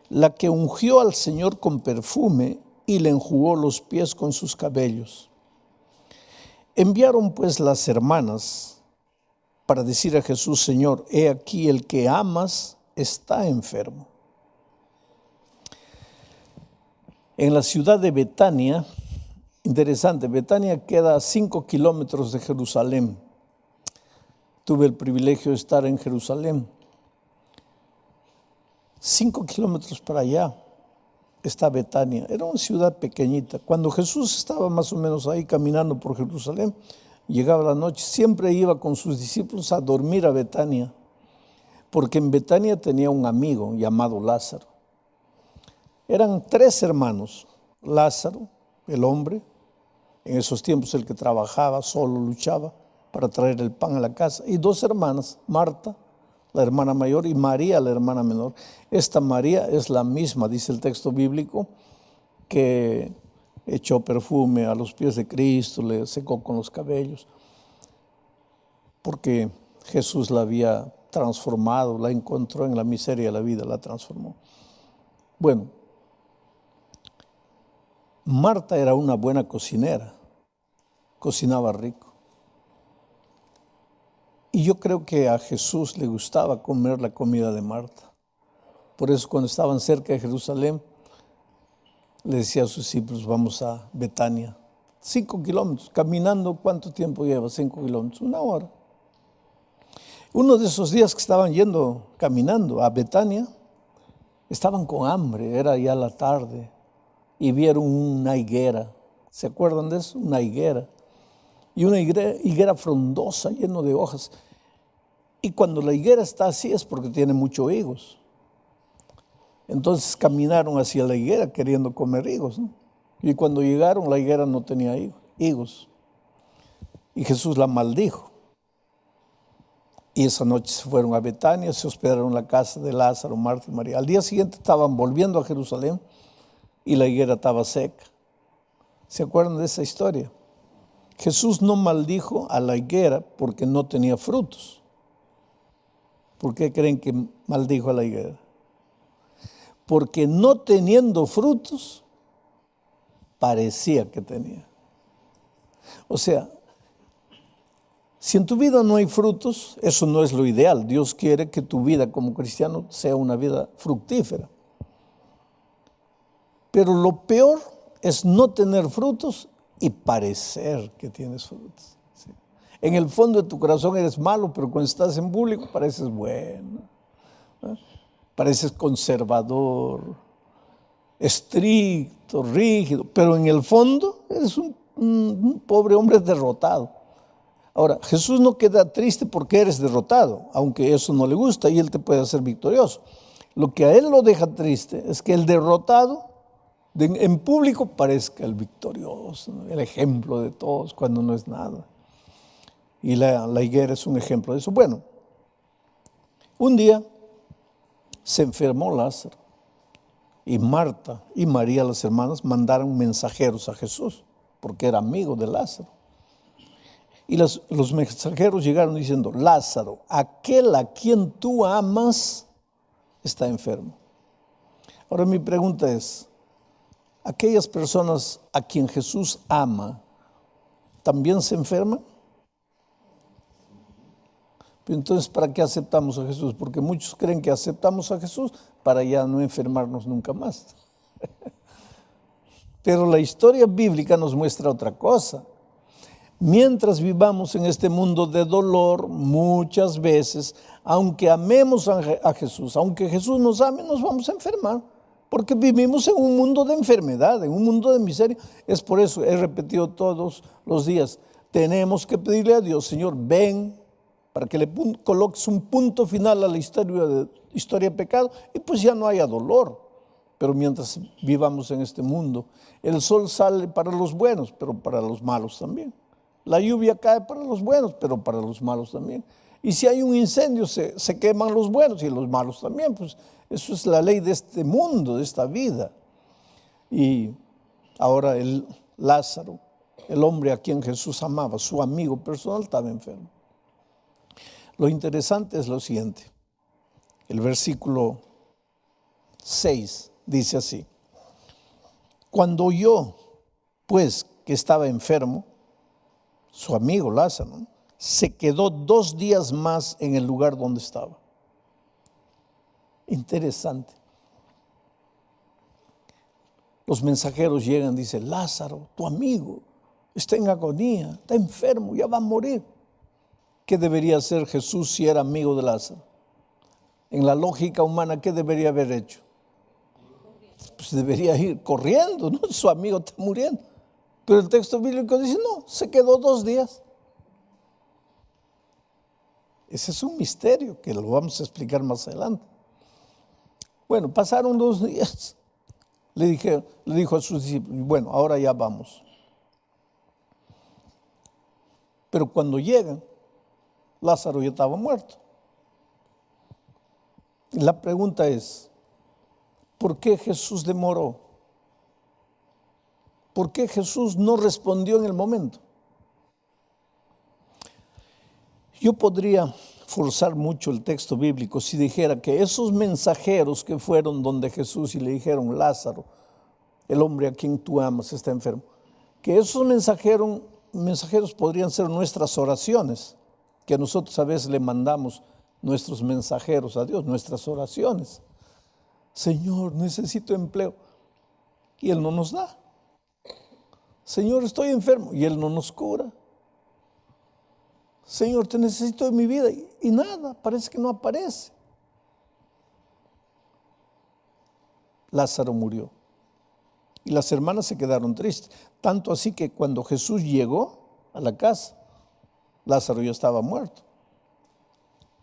la que ungió al Señor con perfume y le enjugó los pies con sus cabellos. Enviaron pues las hermanas para decir a Jesús: Señor, he aquí el que amas está enfermo. En la ciudad de Betania, interesante, Betania queda a 5 kilómetros de Jerusalén. Tuve el privilegio de estar en Jerusalén. 5 kilómetros para allá está Betania. Era una ciudad pequeñita. Cuando Jesús estaba más o menos ahí caminando por Jerusalén, llegaba la noche, siempre iba con sus discípulos a dormir a Betania, porque en Betania tenía un amigo llamado Lázaro. Eran 3 hermanos: Lázaro, el hombre, en esos tiempos el que trabajaba, solo luchaba para traer el pan a la casa, y 2 hermanas, Marta, la hermana mayor, y María, la hermana menor. Esta María es la misma, dice el texto bíblico, que echó perfume a los pies de Cristo, le secó con los cabellos, porque Jesús la había transformado, la encontró en la miseria de la vida, la transformó. Bueno, Marta era una buena cocinera, cocinaba rico. Y yo creo que a Jesús le gustaba comer la comida de Marta. Por eso cuando estaban cerca de Jerusalén, le decía a sus discípulos: vamos a Betania. 5 kilómetros, caminando, ¿cuánto tiempo lleva? 5 kilómetros, 1 hora. Uno de esos días que estaban yendo, caminando a Betania, estaban con hambre, era ya la tarde, y vieron una higuera. ¿Se acuerdan de eso? Una higuera. Y una higuera frondosa, lleno de hojas. Y cuando la higuera está así es porque tiene muchos higos. Entonces caminaron hacia la higuera queriendo comer higos, ¿no? Y cuando llegaron, la higuera no tenía higos. Y Jesús la maldijo. Y esa noche se fueron a Betania, se hospedaron en la casa de Lázaro, Marta y María. Al día siguiente estaban volviendo a Jerusalén y la higuera estaba seca. ¿Se acuerdan de esa historia? Jesús no maldijo a la higuera porque no tenía frutos. ¿Por qué creen que maldijo a la higuera? Porque no teniendo frutos, parecía que tenía. O sea, Si en tu vida no hay frutos, eso no es lo ideal. Dios quiere que tu vida como cristiano sea una vida fructífera. Pero lo peor es no tener frutos y parecer que tienes frutos. ¿Sí? En el fondo de tu corazón eres malo, pero cuando estás en público pareces bueno, ¿no? Pareces conservador, estricto, rígido, pero en el fondo eres un pobre hombre derrotado. Ahora, Jesús no queda triste porque eres derrotado, aunque eso no le gusta y Él te puede hacer victorioso. Lo que a Él lo deja triste es que el derrotado en público parezca el victorioso, ¿no? El ejemplo de todos cuando no es nada. Y la higuera es un ejemplo de eso. Bueno, un día se enfermó Lázaro y Marta y María, las hermanas, mandaron mensajeros a Jesús porque era amigo de Lázaro. Y los mensajeros llegaron diciendo: Lázaro, aquel a quien tú amas, está enfermo. Ahora mi pregunta es, ¿aquellas personas a quien Jesús ama también se enferman? Entonces, ¿para qué aceptamos a Jesús? Porque muchos creen que aceptamos a Jesús para ya no enfermarnos nunca más. Pero la historia bíblica nos muestra otra cosa. Mientras vivamos en este mundo de dolor, muchas veces, aunque amemos a Jesús, aunque Jesús nos ame, nos vamos a enfermar, porque vivimos en un mundo de enfermedad, en un mundo de miseria. Es por eso, he repetido todos los días, tenemos que pedirle a Dios: Señor, ven, para que le coloques un punto final a la historia de pecado, y pues ya no haya dolor. Pero mientras vivamos en este mundo, el sol sale para los buenos, pero para los malos también. La lluvia cae para los buenos, pero para los malos también. Y si hay un incendio, se queman los buenos y los malos también. Pues eso es la ley de este mundo, de esta vida. Y ahora Lázaro, el hombre a quien Jesús amaba, su amigo personal, estaba enfermo. Lo interesante es lo siguiente. El versículo 6 dice así: cuando oyó, pues, que estaba enfermo, su amigo Lázaro, ¿no?, se quedó 2 días más en el lugar donde estaba. Interesante. Los mensajeros llegan y dicen: Lázaro, tu amigo, está en agonía, está enfermo, ya va a morir. ¿Qué debería hacer Jesús si era amigo de Lázaro? En la lógica humana, ¿qué debería haber hecho? Pues debería ir corriendo, ¿no? Su amigo está muriendo. Pero el texto bíblico dice: no, se quedó 2 días. Ese es un misterio que lo vamos a explicar más adelante. Bueno, pasaron 2 días. Le dijo a sus discípulos: bueno, ahora ya vamos. Pero cuando llegan, Lázaro ya estaba muerto. La pregunta es: ¿por qué Jesús demoró? ¿Por qué Jesús no respondió en el momento? Yo podría forzar mucho el texto bíblico si dijera que esos mensajeros que fueron donde Jesús y le dijeron: Lázaro, el hombre a quien tú amas, está enfermo, que esos mensajeros podrían ser nuestras oraciones, que nosotros a veces le mandamos nuestros mensajeros a Dios, nuestras oraciones. Señor, necesito empleo, y Él no nos da. Señor, estoy enfermo, y Él no nos cura. Señor, te necesito en mi vida, y nada, parece que no aparece. Lázaro murió, y las hermanas se quedaron tristes, tanto así que cuando Jesús llegó a la casa, Lázaro ya estaba muerto.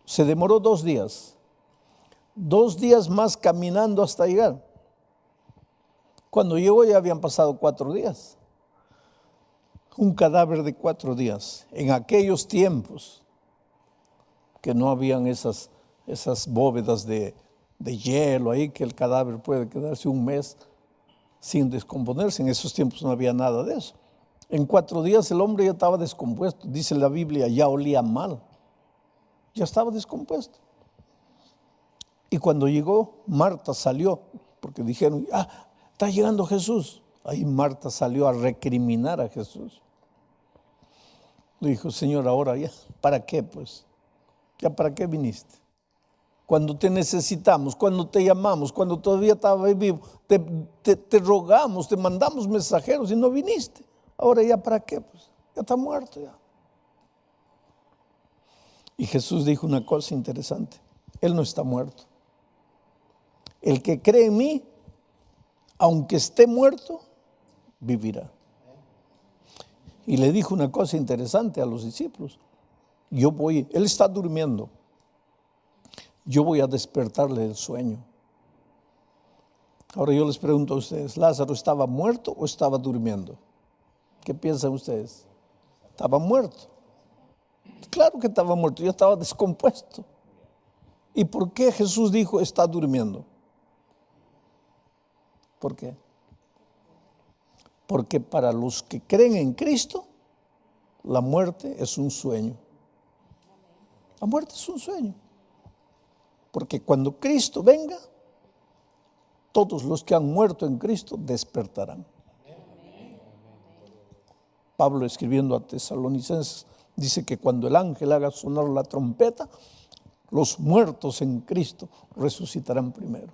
Se demoró 2 días, 2 días más caminando hasta llegar. Cuando llegó ya habían pasado 4 días. Un cadáver de 4 días. En aquellos tiempos que no habían esas bóvedas de hielo ahí, que el cadáver puede quedarse 1 mes sin descomponerse. En esos tiempos no había nada de eso. En 4 días el hombre ya estaba descompuesto. Dice la Biblia, ya olía mal. Ya estaba descompuesto. Y cuando llegó, Marta salió, porque dijeron: está llegando Jesús. Ahí Marta salió a recriminar a Jesús. Le dijo, Señor, ahora ya, ¿para qué pues? ¿Ya para qué viniste? Cuando te necesitamos, cuando te llamamos, cuando todavía estabas vivo, te rogamos, te mandamos mensajeros y no viniste. Ahora ya para qué pues? Ya está muerto ya. Y Jesús dijo una cosa interesante. Él no está muerto. El que cree en mí, aunque esté muerto, vivirá. Y le dijo una cosa interesante a los discípulos. Él está durmiendo. Yo voy a despertarle del sueño. Ahora yo les pregunto a ustedes, ¿Lázaro estaba muerto o estaba durmiendo? ¿Qué piensan ustedes? Estaba muerto. Claro que estaba muerto, ya estaba descompuesto. ¿Y por qué Jesús dijo está durmiendo? ¿Por qué? Porque para los que creen en Cristo, la muerte es un sueño. La muerte es un sueño. Porque cuando Cristo venga, todos los que han muerto en Cristo despertarán. Pablo, escribiendo a Tesalonicenses, dice que cuando el ángel haga sonar la trompeta, los muertos en Cristo resucitarán primero.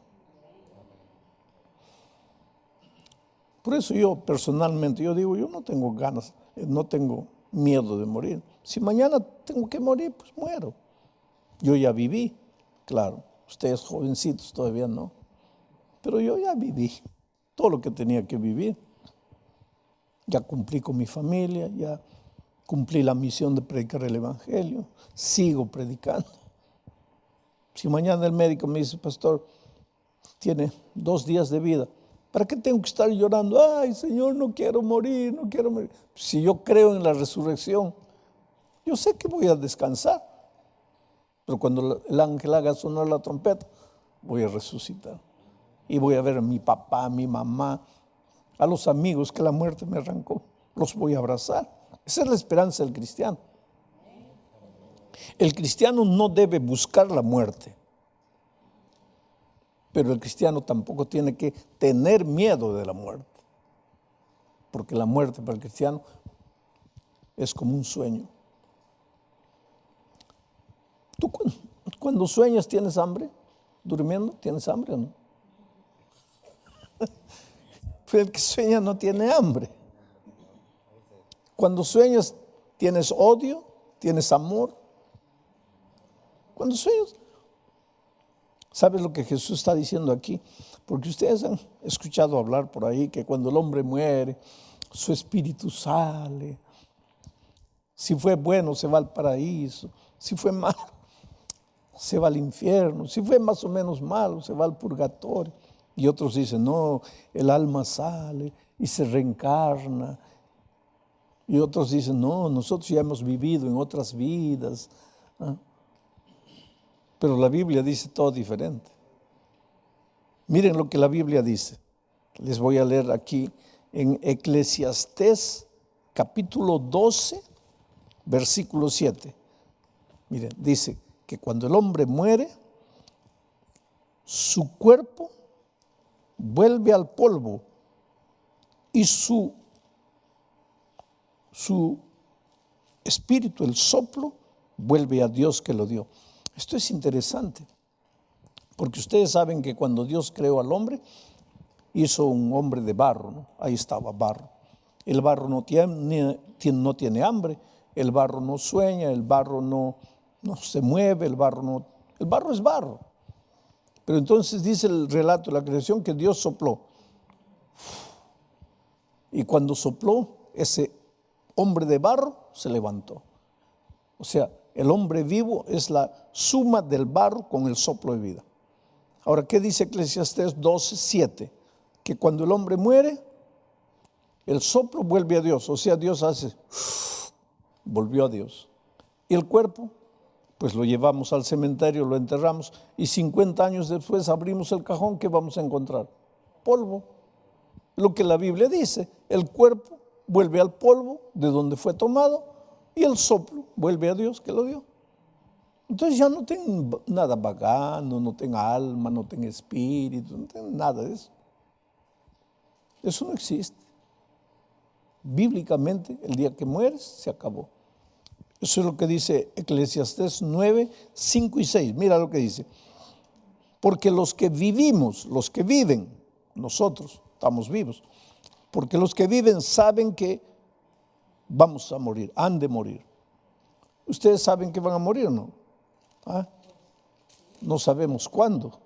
Por eso yo personalmente, yo digo, yo no tengo ganas, no tengo miedo de morir. Si mañana tengo que morir, pues muero. Yo ya viví, claro, ustedes jovencitos todavía no, pero yo ya viví todo lo que tenía que vivir. Ya cumplí con mi familia, ya cumplí la misión de predicar el Evangelio, sigo predicando. Si mañana el médico me dice, pastor, tiene 2 días de vida, ¿para qué tengo que estar llorando? Ay, Señor, no quiero morir, no quiero morir. Si yo creo en la resurrección, yo sé que voy a descansar. Pero cuando el ángel haga sonar la trompeta, voy a resucitar. Y voy a ver a mi papá, a mi mamá, a los amigos que la muerte me arrancó. Los voy a abrazar. Esa es la esperanza del cristiano. El cristiano no debe buscar la muerte. Pero el cristiano tampoco tiene que tener miedo de la muerte. Porque la muerte para el cristiano es como un sueño. ¿Tú cuando sueñas tienes hambre? ¿Durmiendo tienes hambre o no? Pero el que sueña no tiene hambre. Cuando sueñas tienes odio, tienes amor. Cuando sueñas, ¿sabes lo que Jesús está diciendo aquí? Porque ustedes han escuchado hablar por ahí que cuando el hombre muere, su espíritu sale. Si fue bueno, se va al paraíso. Si fue malo, se va al infierno. Si fue más o menos malo, se va al purgatorio. Y otros dicen, no, el alma sale y se reencarna. Y otros dicen, no, nosotros ya hemos vivido en otras vidas. ¿Ah? Pero la Biblia dice todo diferente. Miren lo que la Biblia dice. Les voy a leer aquí en Eclesiastés capítulo 12, versículo 7. Miren, dice que cuando el hombre muere, su cuerpo vuelve al polvo y su espíritu, el soplo, vuelve a Dios que lo dio. Esto es interesante, porque ustedes saben que cuando Dios creó al hombre, hizo un hombre de barro, ¿no? Ahí estaba barro. El barro no tiene hambre, el barro no sueña, el barro no se mueve, el barro es barro. Pero entonces dice el relato de la creación que Dios sopló. Y cuando sopló, ese hombre de barro se levantó. O sea, el hombre vivo es la suma del barro con el soplo de vida. Ahora, ¿qué dice Eclesiastés 12:7? Que cuando el hombre muere, el soplo vuelve a Dios. O sea, Dios hace, volvió a Dios. Y el cuerpo, pues lo llevamos al cementerio, lo enterramos. Y 50 años después abrimos el cajón, ¿qué vamos a encontrar? Polvo. Lo que la Biblia dice, el cuerpo vuelve al polvo de donde fue tomado y el soplo vuelve a Dios que lo dio. Entonces ya no tengo nada vagando, no tengo alma, no tengo espíritu, no tengo nada de eso. Eso no existe. Bíblicamente, el día que mueres, se acabó. Eso es lo que dice Eclesiastés 9, 5 y 6. Mira lo que dice. Porque los que vivimos, los que viven, nosotros estamos vivos, porque los que viven saben que vamos a morir, han de morir. ¿Ustedes saben que van a morir o no? ¿Ah? No sabemos cuándo,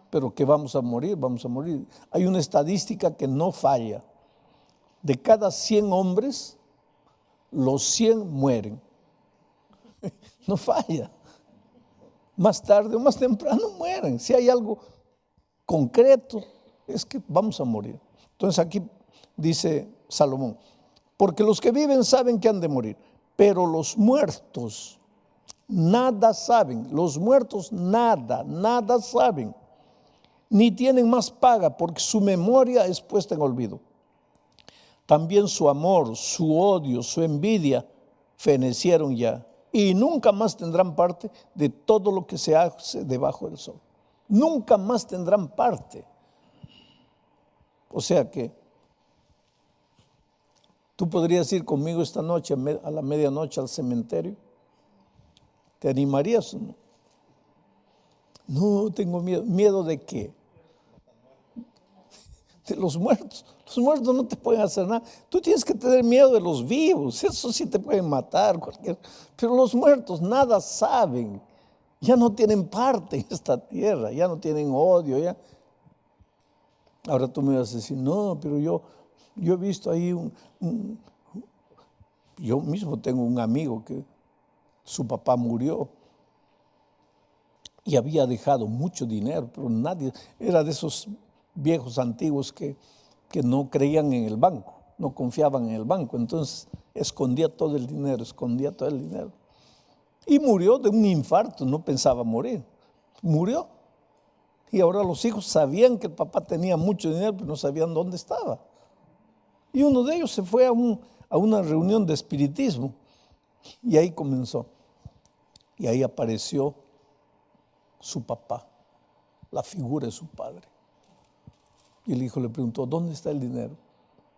pero que vamos a morir, vamos a morir. Hay una estadística que no falla. De cada 100 hombres, los 100 mueren. No falla. Más tarde o más temprano mueren. Si hay algo concreto, es que vamos a morir. Entonces aquí dice Salomón, porque los que viven saben que han de morir, pero los muertos nada saben. Los muertos nada saben, ni tienen más paga, porque su memoria es puesta en olvido. También su amor, su odio, su envidia fenecieron ya, y nunca más tendrán parte de todo lo que se hace debajo del sol. Nunca más tendrán parte. O sea que tú podrías ir conmigo esta noche a la medianoche al cementerio. ¿Te animarías o no? No, tengo miedo. ¿Miedo de qué? De los muertos. Los muertos no te pueden hacer nada. Tú tienes que tener miedo de los vivos. Eso sí te pueden matar. Pero los muertos nada saben. Ya no tienen parte en esta tierra. Ya no tienen odio. Ya. Ahora tú me vas a decir, no, pero yo he visto ahí yo mismo tengo un amigo que su papá murió y había dejado mucho dinero, pero nadie, era de esos viejos antiguos que no creían en el banco, no confiaban en el banco, entonces escondía todo el dinero. Y murió de un infarto, no pensaba morir, murió. Y ahora los hijos sabían que el papá tenía mucho dinero, pero no sabían dónde estaba. Y uno de ellos se fue a una reunión de espiritismo y ahí comenzó. Y ahí apareció su papá, la figura de su padre. Y el hijo le preguntó, ¿dónde está el dinero?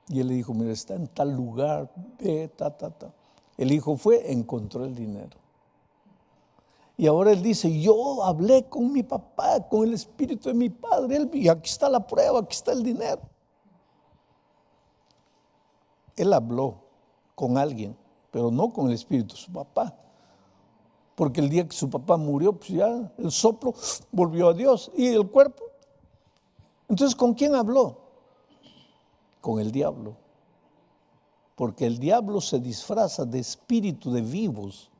Y él le dijo, mira, está en tal lugar, ve, El hijo fue, encontró el dinero. Y ahora él dice, yo hablé con mi papá, con el espíritu de mi padre, y aquí está la prueba, aquí está el dinero. Él habló con alguien, pero no con el espíritu de su papá. Porque el día que su papá murió, pues ya el soplo volvió a Dios. ¿Y el cuerpo? Entonces, ¿con quién habló? Con el diablo. Porque el diablo se disfraza de espíritu de vivos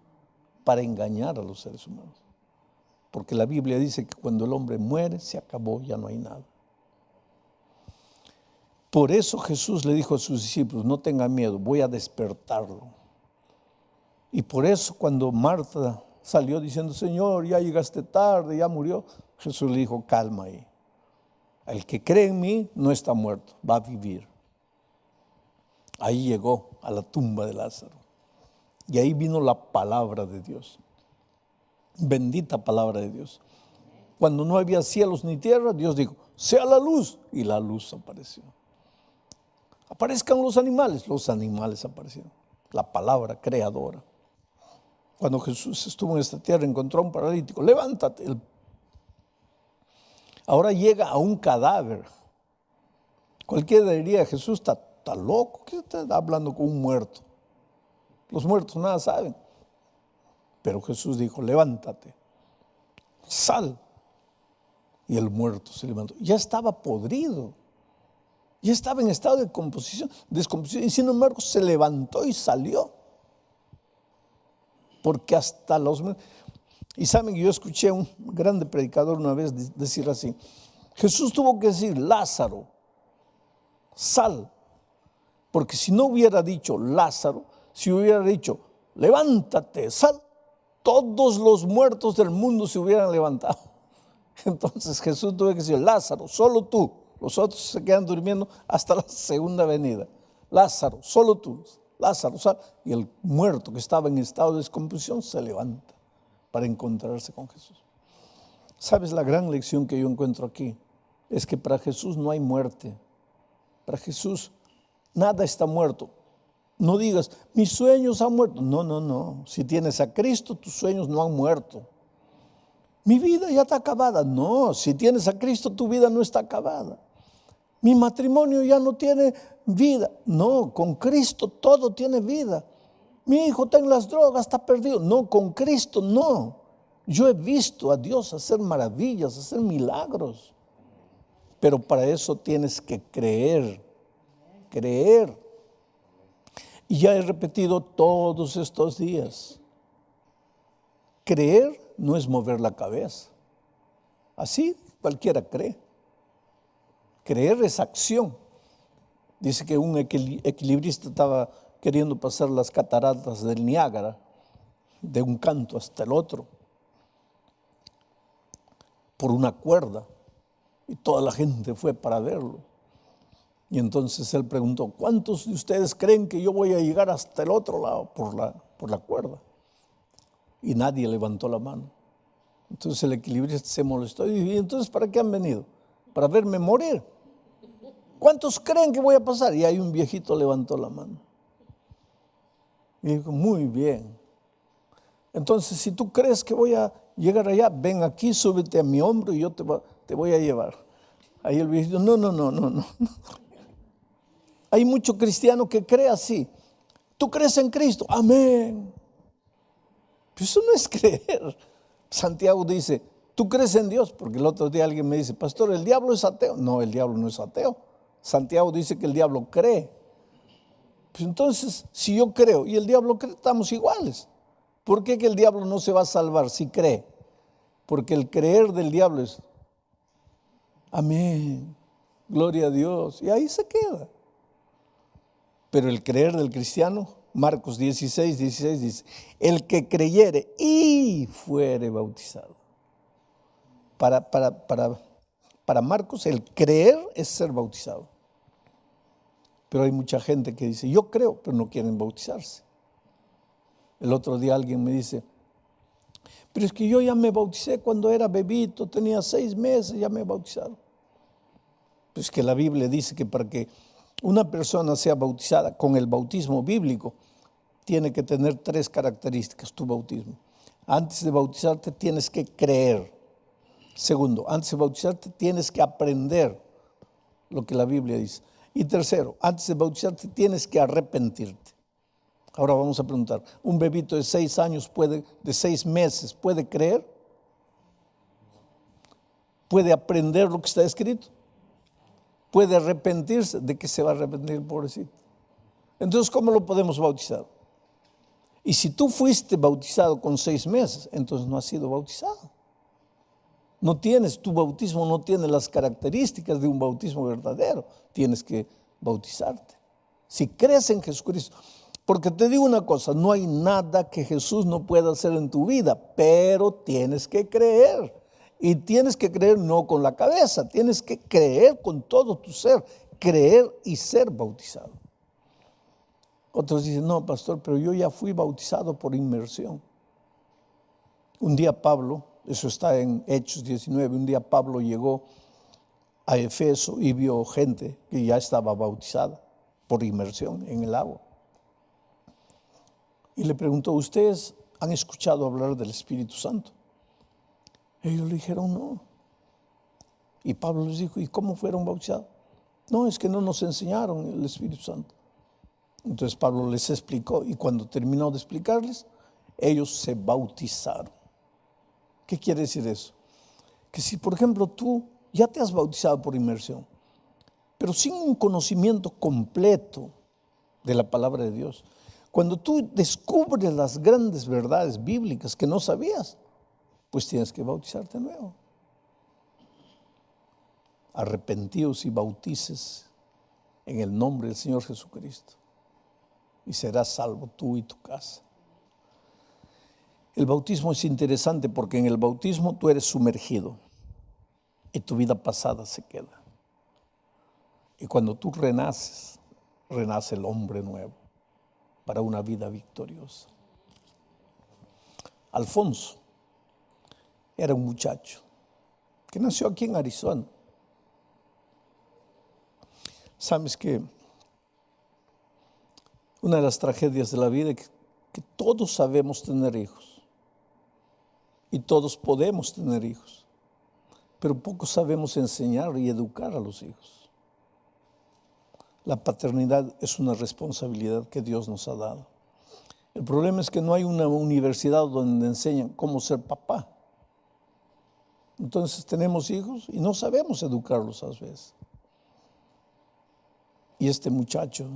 para engañar a los seres humanos. Porque la Biblia dice que cuando el hombre muere, se acabó, ya no hay nada. Por eso Jesús le dijo a sus discípulos, no tengan miedo, voy a despertarlo. Y por eso cuando Marta salió diciendo, Señor, ya llegaste tarde, ya murió, Jesús le dijo, calma ahí. El que cree en mí no está muerto, va a vivir. Ahí llegó a la tumba de Lázaro. Y ahí vino la palabra de Dios. Bendita palabra de Dios. Cuando no había cielos ni tierra, Dios dijo, sea la luz. Y la luz apareció. Aparezcan los animales aparecieron. La palabra creadora. Cuando Jesús estuvo en esta tierra, encontró a un paralítico. Levántate. Ahora llega a un cadáver. Cualquiera diría, Jesús está loco. ¿Qué está hablando con un muerto? Los muertos nada saben. Pero Jesús dijo, levántate, sal. Y el muerto se levantó. Ya estaba podrido. Ya estaba en estado de descomposición. Y sin embargo se levantó y salió. Porque hasta los... Y saben que yo escuché a un grande predicador una vez decir así. Jesús tuvo que decir, Lázaro, sal. Porque si no hubiera dicho Lázaro, si hubiera dicho, levántate, sal, todos los muertos del mundo se hubieran levantado. Entonces Jesús tuvo que decir, Lázaro, solo tú. Los otros se quedan durmiendo hasta la segunda venida. Lázaro, solo tú. Lázaro, sal. Y el muerto que estaba en estado de descomposición se levanta para encontrarse con Jesús. ¿Sabes la gran lección que yo encuentro aquí? Es que para Jesús no hay muerte. Para Jesús nada está muerto. No digas, mis sueños han muerto. No, no, no. Si tienes a Cristo, tus sueños no han muerto. Mi vida ya está acabada. No, si tienes a Cristo, tu vida no está acabada. Mi matrimonio ya no tiene vida. No, con Cristo todo tiene vida. Mi hijo está en las drogas, está perdido. No, con Cristo no. Yo he visto a Dios hacer maravillas, hacer milagros. Pero para eso tienes que creer. Creer. Y ya he repetido todos estos días. Creer no es mover la cabeza. Así cualquiera cree. Creer es acción. Dice que un equilibrista estaba queriendo pasar las cataratas del Niágara, de un canto hasta el otro, por una cuerda. Y toda la gente fue para verlo. Y entonces él preguntó, ¿cuántos de ustedes creen que yo voy a llegar hasta el otro lado por la cuerda? Y nadie levantó la mano. Entonces el equilibrista se molestó y dijo, ¿y entonces para qué han venido? Para verme morir. ¿Cuántos creen que voy a pasar? Y ahí un viejito levantó la mano. Y dijo, muy bien. Entonces, si tú crees que voy a llegar allá, ven aquí, súbete a mi hombro y yo te voy a llevar. Ahí el viejito, no. Hay mucho cristiano que cree así. ¿Tú crees en Cristo? Amén. Pero eso no es creer. Santiago dice, ¿tú crees en Dios? Porque el otro día alguien me dice, pastor, ¿el diablo es ateo? No, el diablo no es ateo. Santiago dice que el diablo cree. Pues entonces, si yo creo y el diablo cree, estamos iguales. ¿Por qué que el diablo no se va a salvar si cree? Porque el creer del diablo es, amén, gloria a Dios, y ahí se queda. Pero el creer del cristiano, Marcos 16 dice, el que creyere y fuere bautizado. Para Marcos, el creer es ser bautizado. Pero hay mucha gente que dice, yo creo, pero no quieren bautizarse. El otro día alguien me dice, pero es que yo ya me bauticé cuando era bebito, tenía 6 meses, ya me he bautizado. Pues que la Biblia dice que para que una persona sea bautizada con el bautismo bíblico, tiene que tener 3 características tu bautismo. Antes de bautizarte tienes que creer. Segundo, antes de bautizarte tienes que aprender lo que la Biblia dice. Y tercero, antes de bautizarte tienes que arrepentirte. Ahora vamos a preguntar, ¿un bebito de 6 años de 6 meses puede creer? ¿Puede aprender lo que está escrito? ¿Puede arrepentirse? ¿De qué se va a arrepentir el pobrecito? Entonces, ¿cómo lo podemos bautizar? Y si tú fuiste bautizado con 6 meses, entonces no has sido bautizado. Tu bautismo no tiene las características de un bautismo verdadero. Tienes que bautizarte. Si crees en Jesucristo. Porque te digo una cosa, no hay nada que Jesús no pueda hacer en tu vida, pero tienes que creer. Y tienes que creer no con la cabeza, tienes que creer con todo tu ser, creer y ser bautizado. Otros dicen, no, pastor, pero yo ya fui bautizado por inmersión. Un día Pablo, eso está en Hechos 19, un día Pablo llegó a Efeso y vio gente que ya estaba bautizada por inmersión en el agua. Y le preguntó, ¿ustedes han escuchado hablar del Espíritu Santo? Ellos le dijeron, no. Y Pablo les dijo, ¿y cómo fueron bautizados? No, es que no nos enseñaron el Espíritu Santo. Entonces Pablo les explicó y cuando terminó de explicarles, ellos se bautizaron. ¿Qué quiere decir eso? Que si, por ejemplo, tú ya te has bautizado por inmersión, pero sin un conocimiento completo de la palabra de Dios, cuando tú descubres las grandes verdades bíblicas que no sabías, pues tienes que bautizarte de nuevo. Arrepentíos y bautices en el nombre del Señor Jesucristo y serás salvo tú y tu casa. El bautismo es interesante porque en el bautismo tú eres sumergido y tu vida pasada se queda. Y cuando tú renaces, renace el hombre nuevo para una vida victoriosa. Alfonso era un muchacho que nació aquí en Arizona. Sabes que Una de las tragedias de la vida es que todos sabemos tener hijos y todos podemos tener hijos, pero pocos sabemos enseñar y educar a los hijos. La paternidad es una responsabilidad que Dios nos ha dado. El problema es que no hay una universidad donde enseñan cómo ser papá. Entonces tenemos hijos y no sabemos educarlos a veces. Y este muchacho,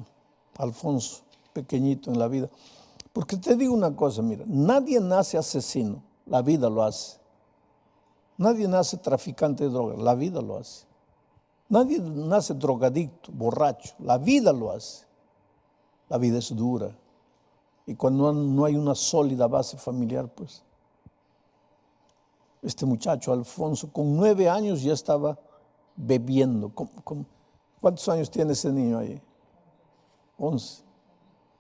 Alfonso, pequeñito en la vida, porque te digo una cosa, mira, nadie nace asesino, la vida lo hace. Nadie nace traficante de drogas, la vida lo hace. Nadie nace drogadicto, borracho, la vida lo hace. La vida es dura. Y cuando no hay una sólida base familiar, pues, este muchacho, Alfonso, con 9 años ya estaba bebiendo. ¿Cuántos años tiene ese niño ahí? 11.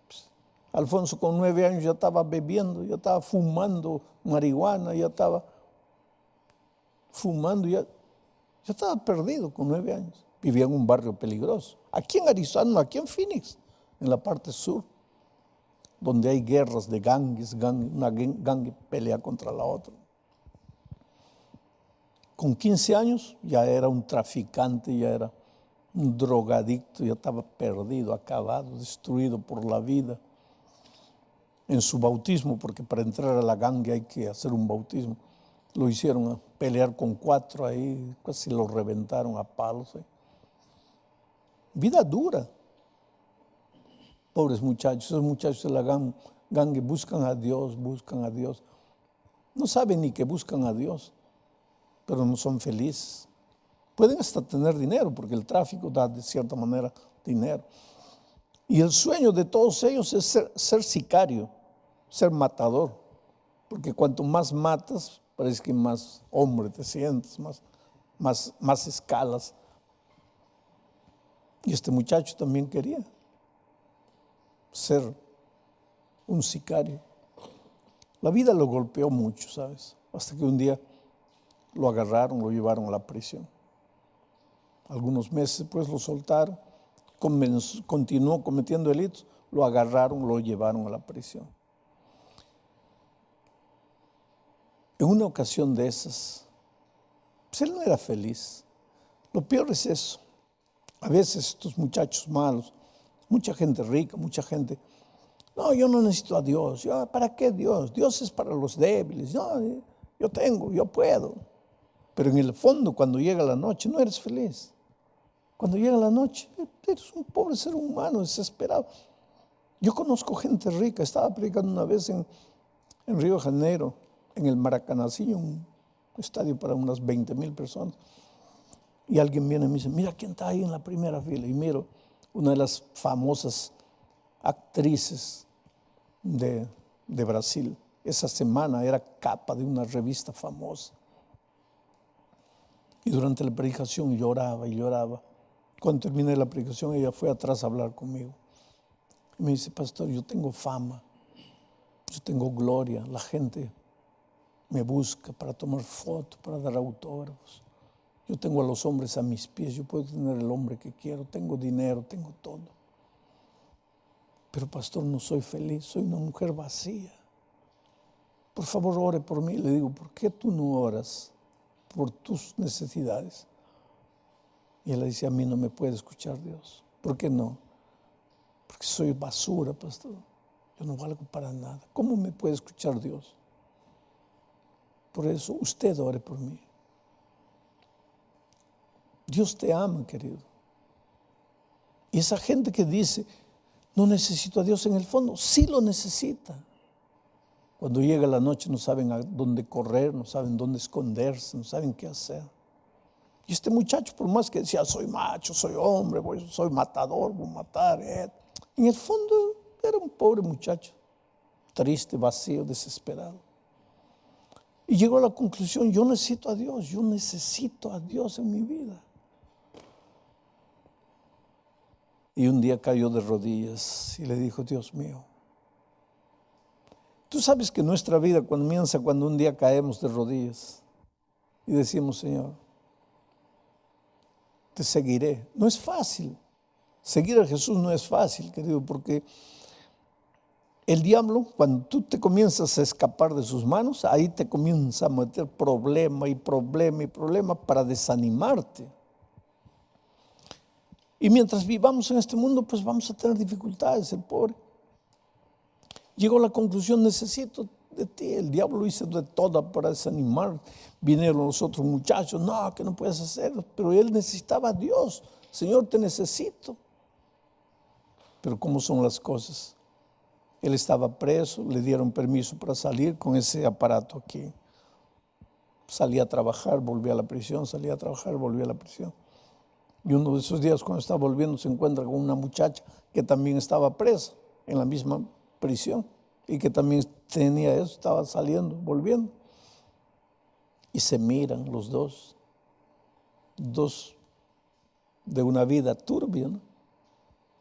Pues, Alfonso con 9 años ya estaba bebiendo, ya estaba fumando marihuana, ya estaba fumando, ya estaba perdido con 9 años. Vivía en un barrio peligroso. Aquí en Arizona, aquí en Phoenix, en la parte sur, donde hay guerras de gangues, una gangue pelea contra la otra. Con 15 años ya era un traficante, ya era un drogadicto, ya estaba perdido, acabado, destruido por la vida. En su bautismo, porque para entrar a la gangue hay que hacer un bautismo, lo hicieron a pelear con 4 ahí, casi lo reventaron a palos. Vida dura. Pobres muchachos, esos muchachos de la gangue buscan a Dios. No saben ni que buscan a Dios, pero no son felices. Pueden hasta tener dinero, porque el tráfico da de cierta manera dinero. Y el sueño de todos ellos es ser sicario, ser matador, porque cuanto más matas, parece que más hombre te sientes, más escalas. Y este muchacho también quería ser un sicario. La vida lo golpeó mucho, ¿sabes? Hasta que un día lo agarraron, lo llevaron a la prisión. Algunos meses después lo soltaron, continuó cometiendo delitos, lo agarraron, lo llevaron a la prisión. En una ocasión de esas, pues él no era feliz. Lo peor es eso. A veces estos muchachos malos, mucha gente rica, mucha gente, no, yo no necesito a Dios. ¿Para qué Dios? Dios es para los débiles. No, yo tengo, yo puedo. Pero en el fondo, cuando llega la noche, no eres feliz. Cuando llega la noche, eres un pobre ser humano desesperado. Yo conozco gente rica. Estaba predicando una vez en Río de Janeiro, en el Maracanãzinho, un estadio para unas 20,000 personas. Y alguien viene y me dice, mira quién está ahí en la primera fila. Y miro una de las famosas actrices de Brasil. Esa semana era capa de una revista famosa. Y durante la predicación lloraba y lloraba. Cuando terminé la predicación, ella fue atrás a hablar conmigo. Y me dice, pastor, yo tengo fama, yo tengo gloria, la gente me busca para tomar fotos, para dar autógrafos. Yo tengo a los hombres a mis pies, yo puedo tener el hombre que quiero, tengo dinero, tengo todo. Pero pastor, no soy feliz, soy una mujer vacía. Por favor, ore por mí. Le digo, ¿por qué tú no oras por tus necesidades? Y él le dice, a mí no me puede escuchar Dios. ¿Por qué no? Porque soy basura, pastor. Yo no valgo para nada. ¿Cómo me puede escuchar Dios? Por eso usted ore por mí. Dios te ama, querido. Y esa gente que dice, no necesito a Dios, en el fondo sí lo necesita. Cuando llega la noche no saben a dónde correr, no saben dónde esconderse, no saben qué hacer. Y este muchacho, por más que decía, soy macho, soy hombre, soy matador, voy a matar. En el fondo era un pobre muchacho, triste, vacío, desesperado. Y llegó a la conclusión, yo necesito a Dios en mi vida. Y un día cayó de rodillas y le dijo, Dios mío, tú sabes que nuestra vida comienza cuando un día caemos de rodillas y decimos, Señor, te seguiré. No es fácil. Seguir a Jesús no es fácil, querido, porque El diablo, cuando tú te comienzas a escapar de sus manos, ahí te comienza a meter problema y problema y problema para desanimarte. Y mientras vivamos en este mundo, pues vamos a tener dificultades, el pobre. Llegó a la conclusión, necesito de ti. El diablo hizo de todo para desanimar. Vinieron los otros muchachos, no, que no puedes hacerlo. Pero él necesitaba a Dios. Señor, te necesito. Pero ¿cómo son las cosas? Él estaba preso, le dieron permiso para salir con ese aparato aquí. Salía a trabajar, volvía a la prisión, salía a trabajar, volvía a la prisión. Y uno de esos días cuando está volviendo se encuentra con una muchacha que también estaba presa en la misma prisión y que también tenía eso, estaba saliendo, volviendo. Y se miran los dos de una vida turbia, ¿no?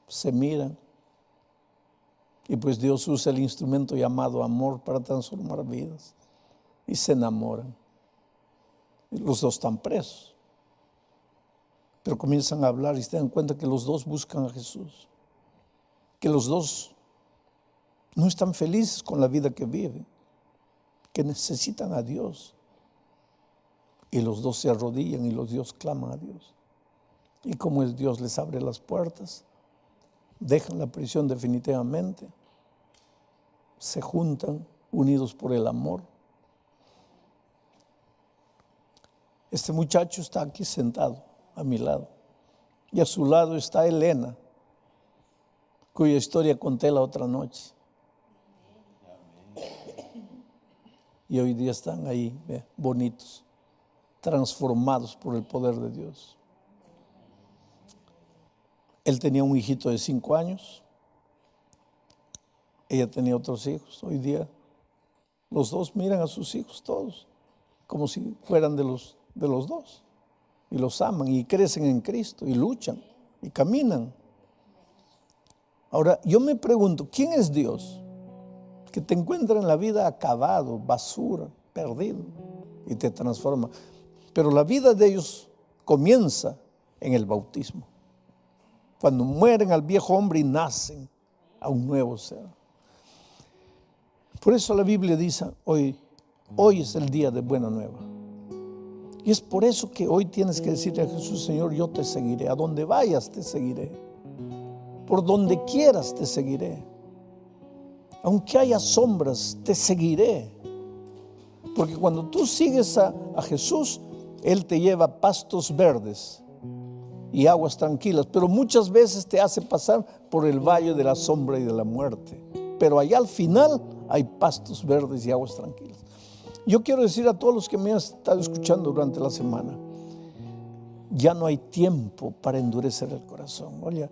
Se miran. Y pues Dios usa el instrumento llamado amor para transformar vidas. Y se enamoran. Y los dos están presos. Pero comienzan a hablar y se dan cuenta que los dos buscan a Jesús. Que los dos no están felices con la vida que viven. Que necesitan a Dios. Y los dos se arrodillan y los dos claman a Dios. Y como es Dios les abre las puertas, dejan la prisión definitivamente, se juntan unidos por el amor. Este muchacho está aquí sentado a mi lado y a su lado está Elena, cuya historia conté la otra noche. Y hoy día están ahí, bonitos, transformados por el poder de Dios. Él tenía un hijito de 5 años, ella tenía otros hijos. Hoy día los dos miran a sus hijos todos como si fueran de los dos y los aman y crecen en Cristo y luchan y caminan. Ahora yo me pregunto, ¿quién es Dios que te encuentra en la vida acabado, basura, perdido y te transforma? Pero la vida de ellos comienza en el bautismo. Cuando mueren al viejo hombre y nacen a un nuevo ser. Por eso la Biblia dice, hoy es el día de buena nueva. Y es por eso que hoy tienes que decirle a Jesús, Señor, yo te seguiré. A donde vayas te seguiré. Por donde quieras te seguiré. Aunque haya sombras, te seguiré. Porque cuando tú sigues a Jesús, Él te lleva a pastos verdes y aguas tranquilas, pero muchas veces te hace pasar por el valle de la sombra y de la muerte. Pero allá al final hay pastos verdes y aguas tranquilas. Yo quiero decir a todos los que me han estado escuchando durante la semana, ya no hay tiempo para endurecer el corazón. Oye,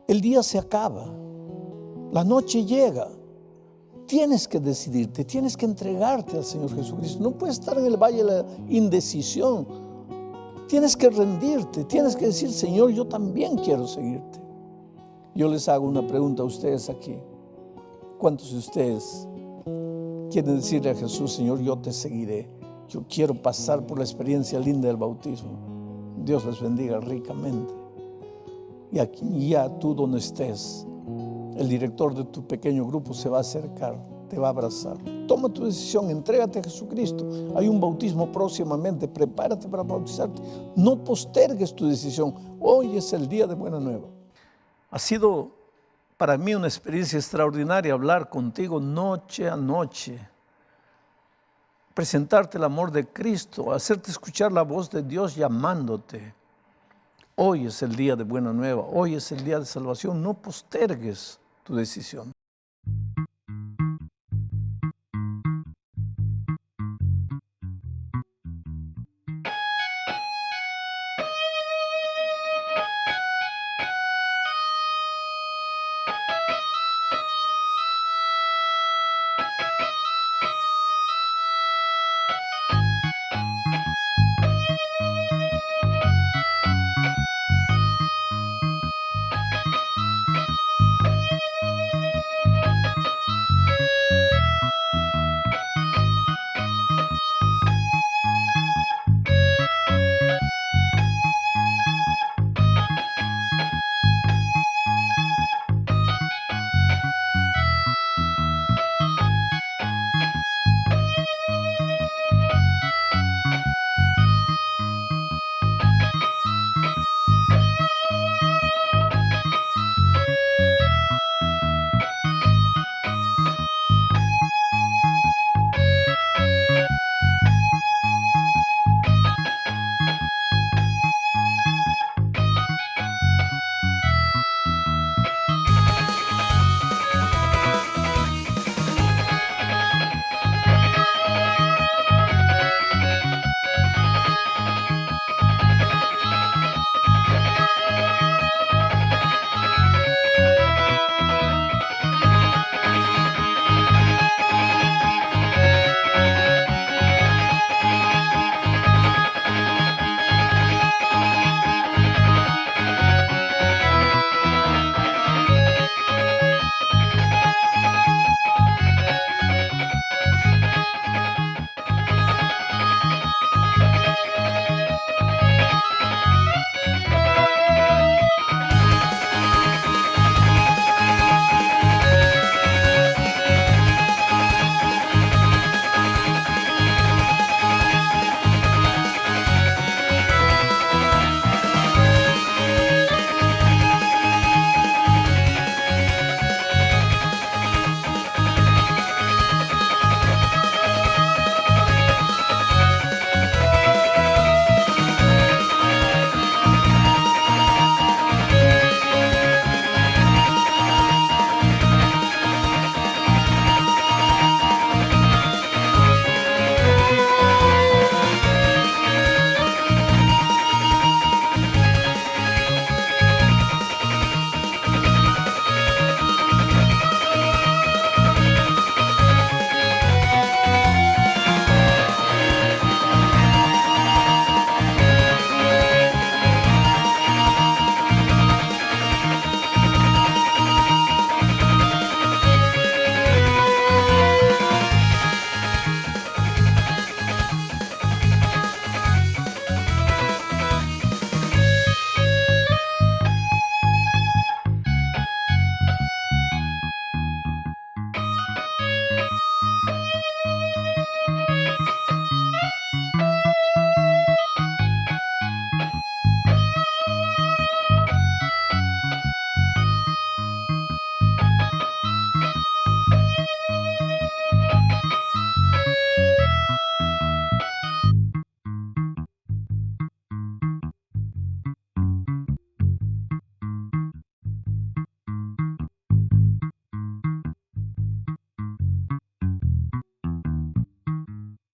el día se acaba, la noche llega, tienes que decidirte, tienes que entregarte al Señor Jesucristo. No puedes estar en el valle de la indecisión. Tienes que rendirte, tienes que decir, Señor, yo también quiero seguirte. Yo les hago una pregunta a ustedes aquí. ¿Cuántos de ustedes quieren decirle a Jesús, Señor, yo te seguiré? Yo quiero pasar por la experiencia linda del bautismo. Dios les bendiga ricamente. Y aquí ya tú donde estés, el director de tu pequeño grupo se va a acercar, te va a abrazar. Toma tu decisión, entrégate a Jesucristo. Hay un bautismo próximamente, prepárate para bautizarte. No postergues tu decisión. Hoy es el día de buena nueva. Ha sido para mí una experiencia extraordinaria hablar contigo noche a noche. Presentarte el amor de Cristo, hacerte escuchar la voz de Dios llamándote. Hoy es el día de buena nueva, hoy es el día de salvación. No postergues tu decisión.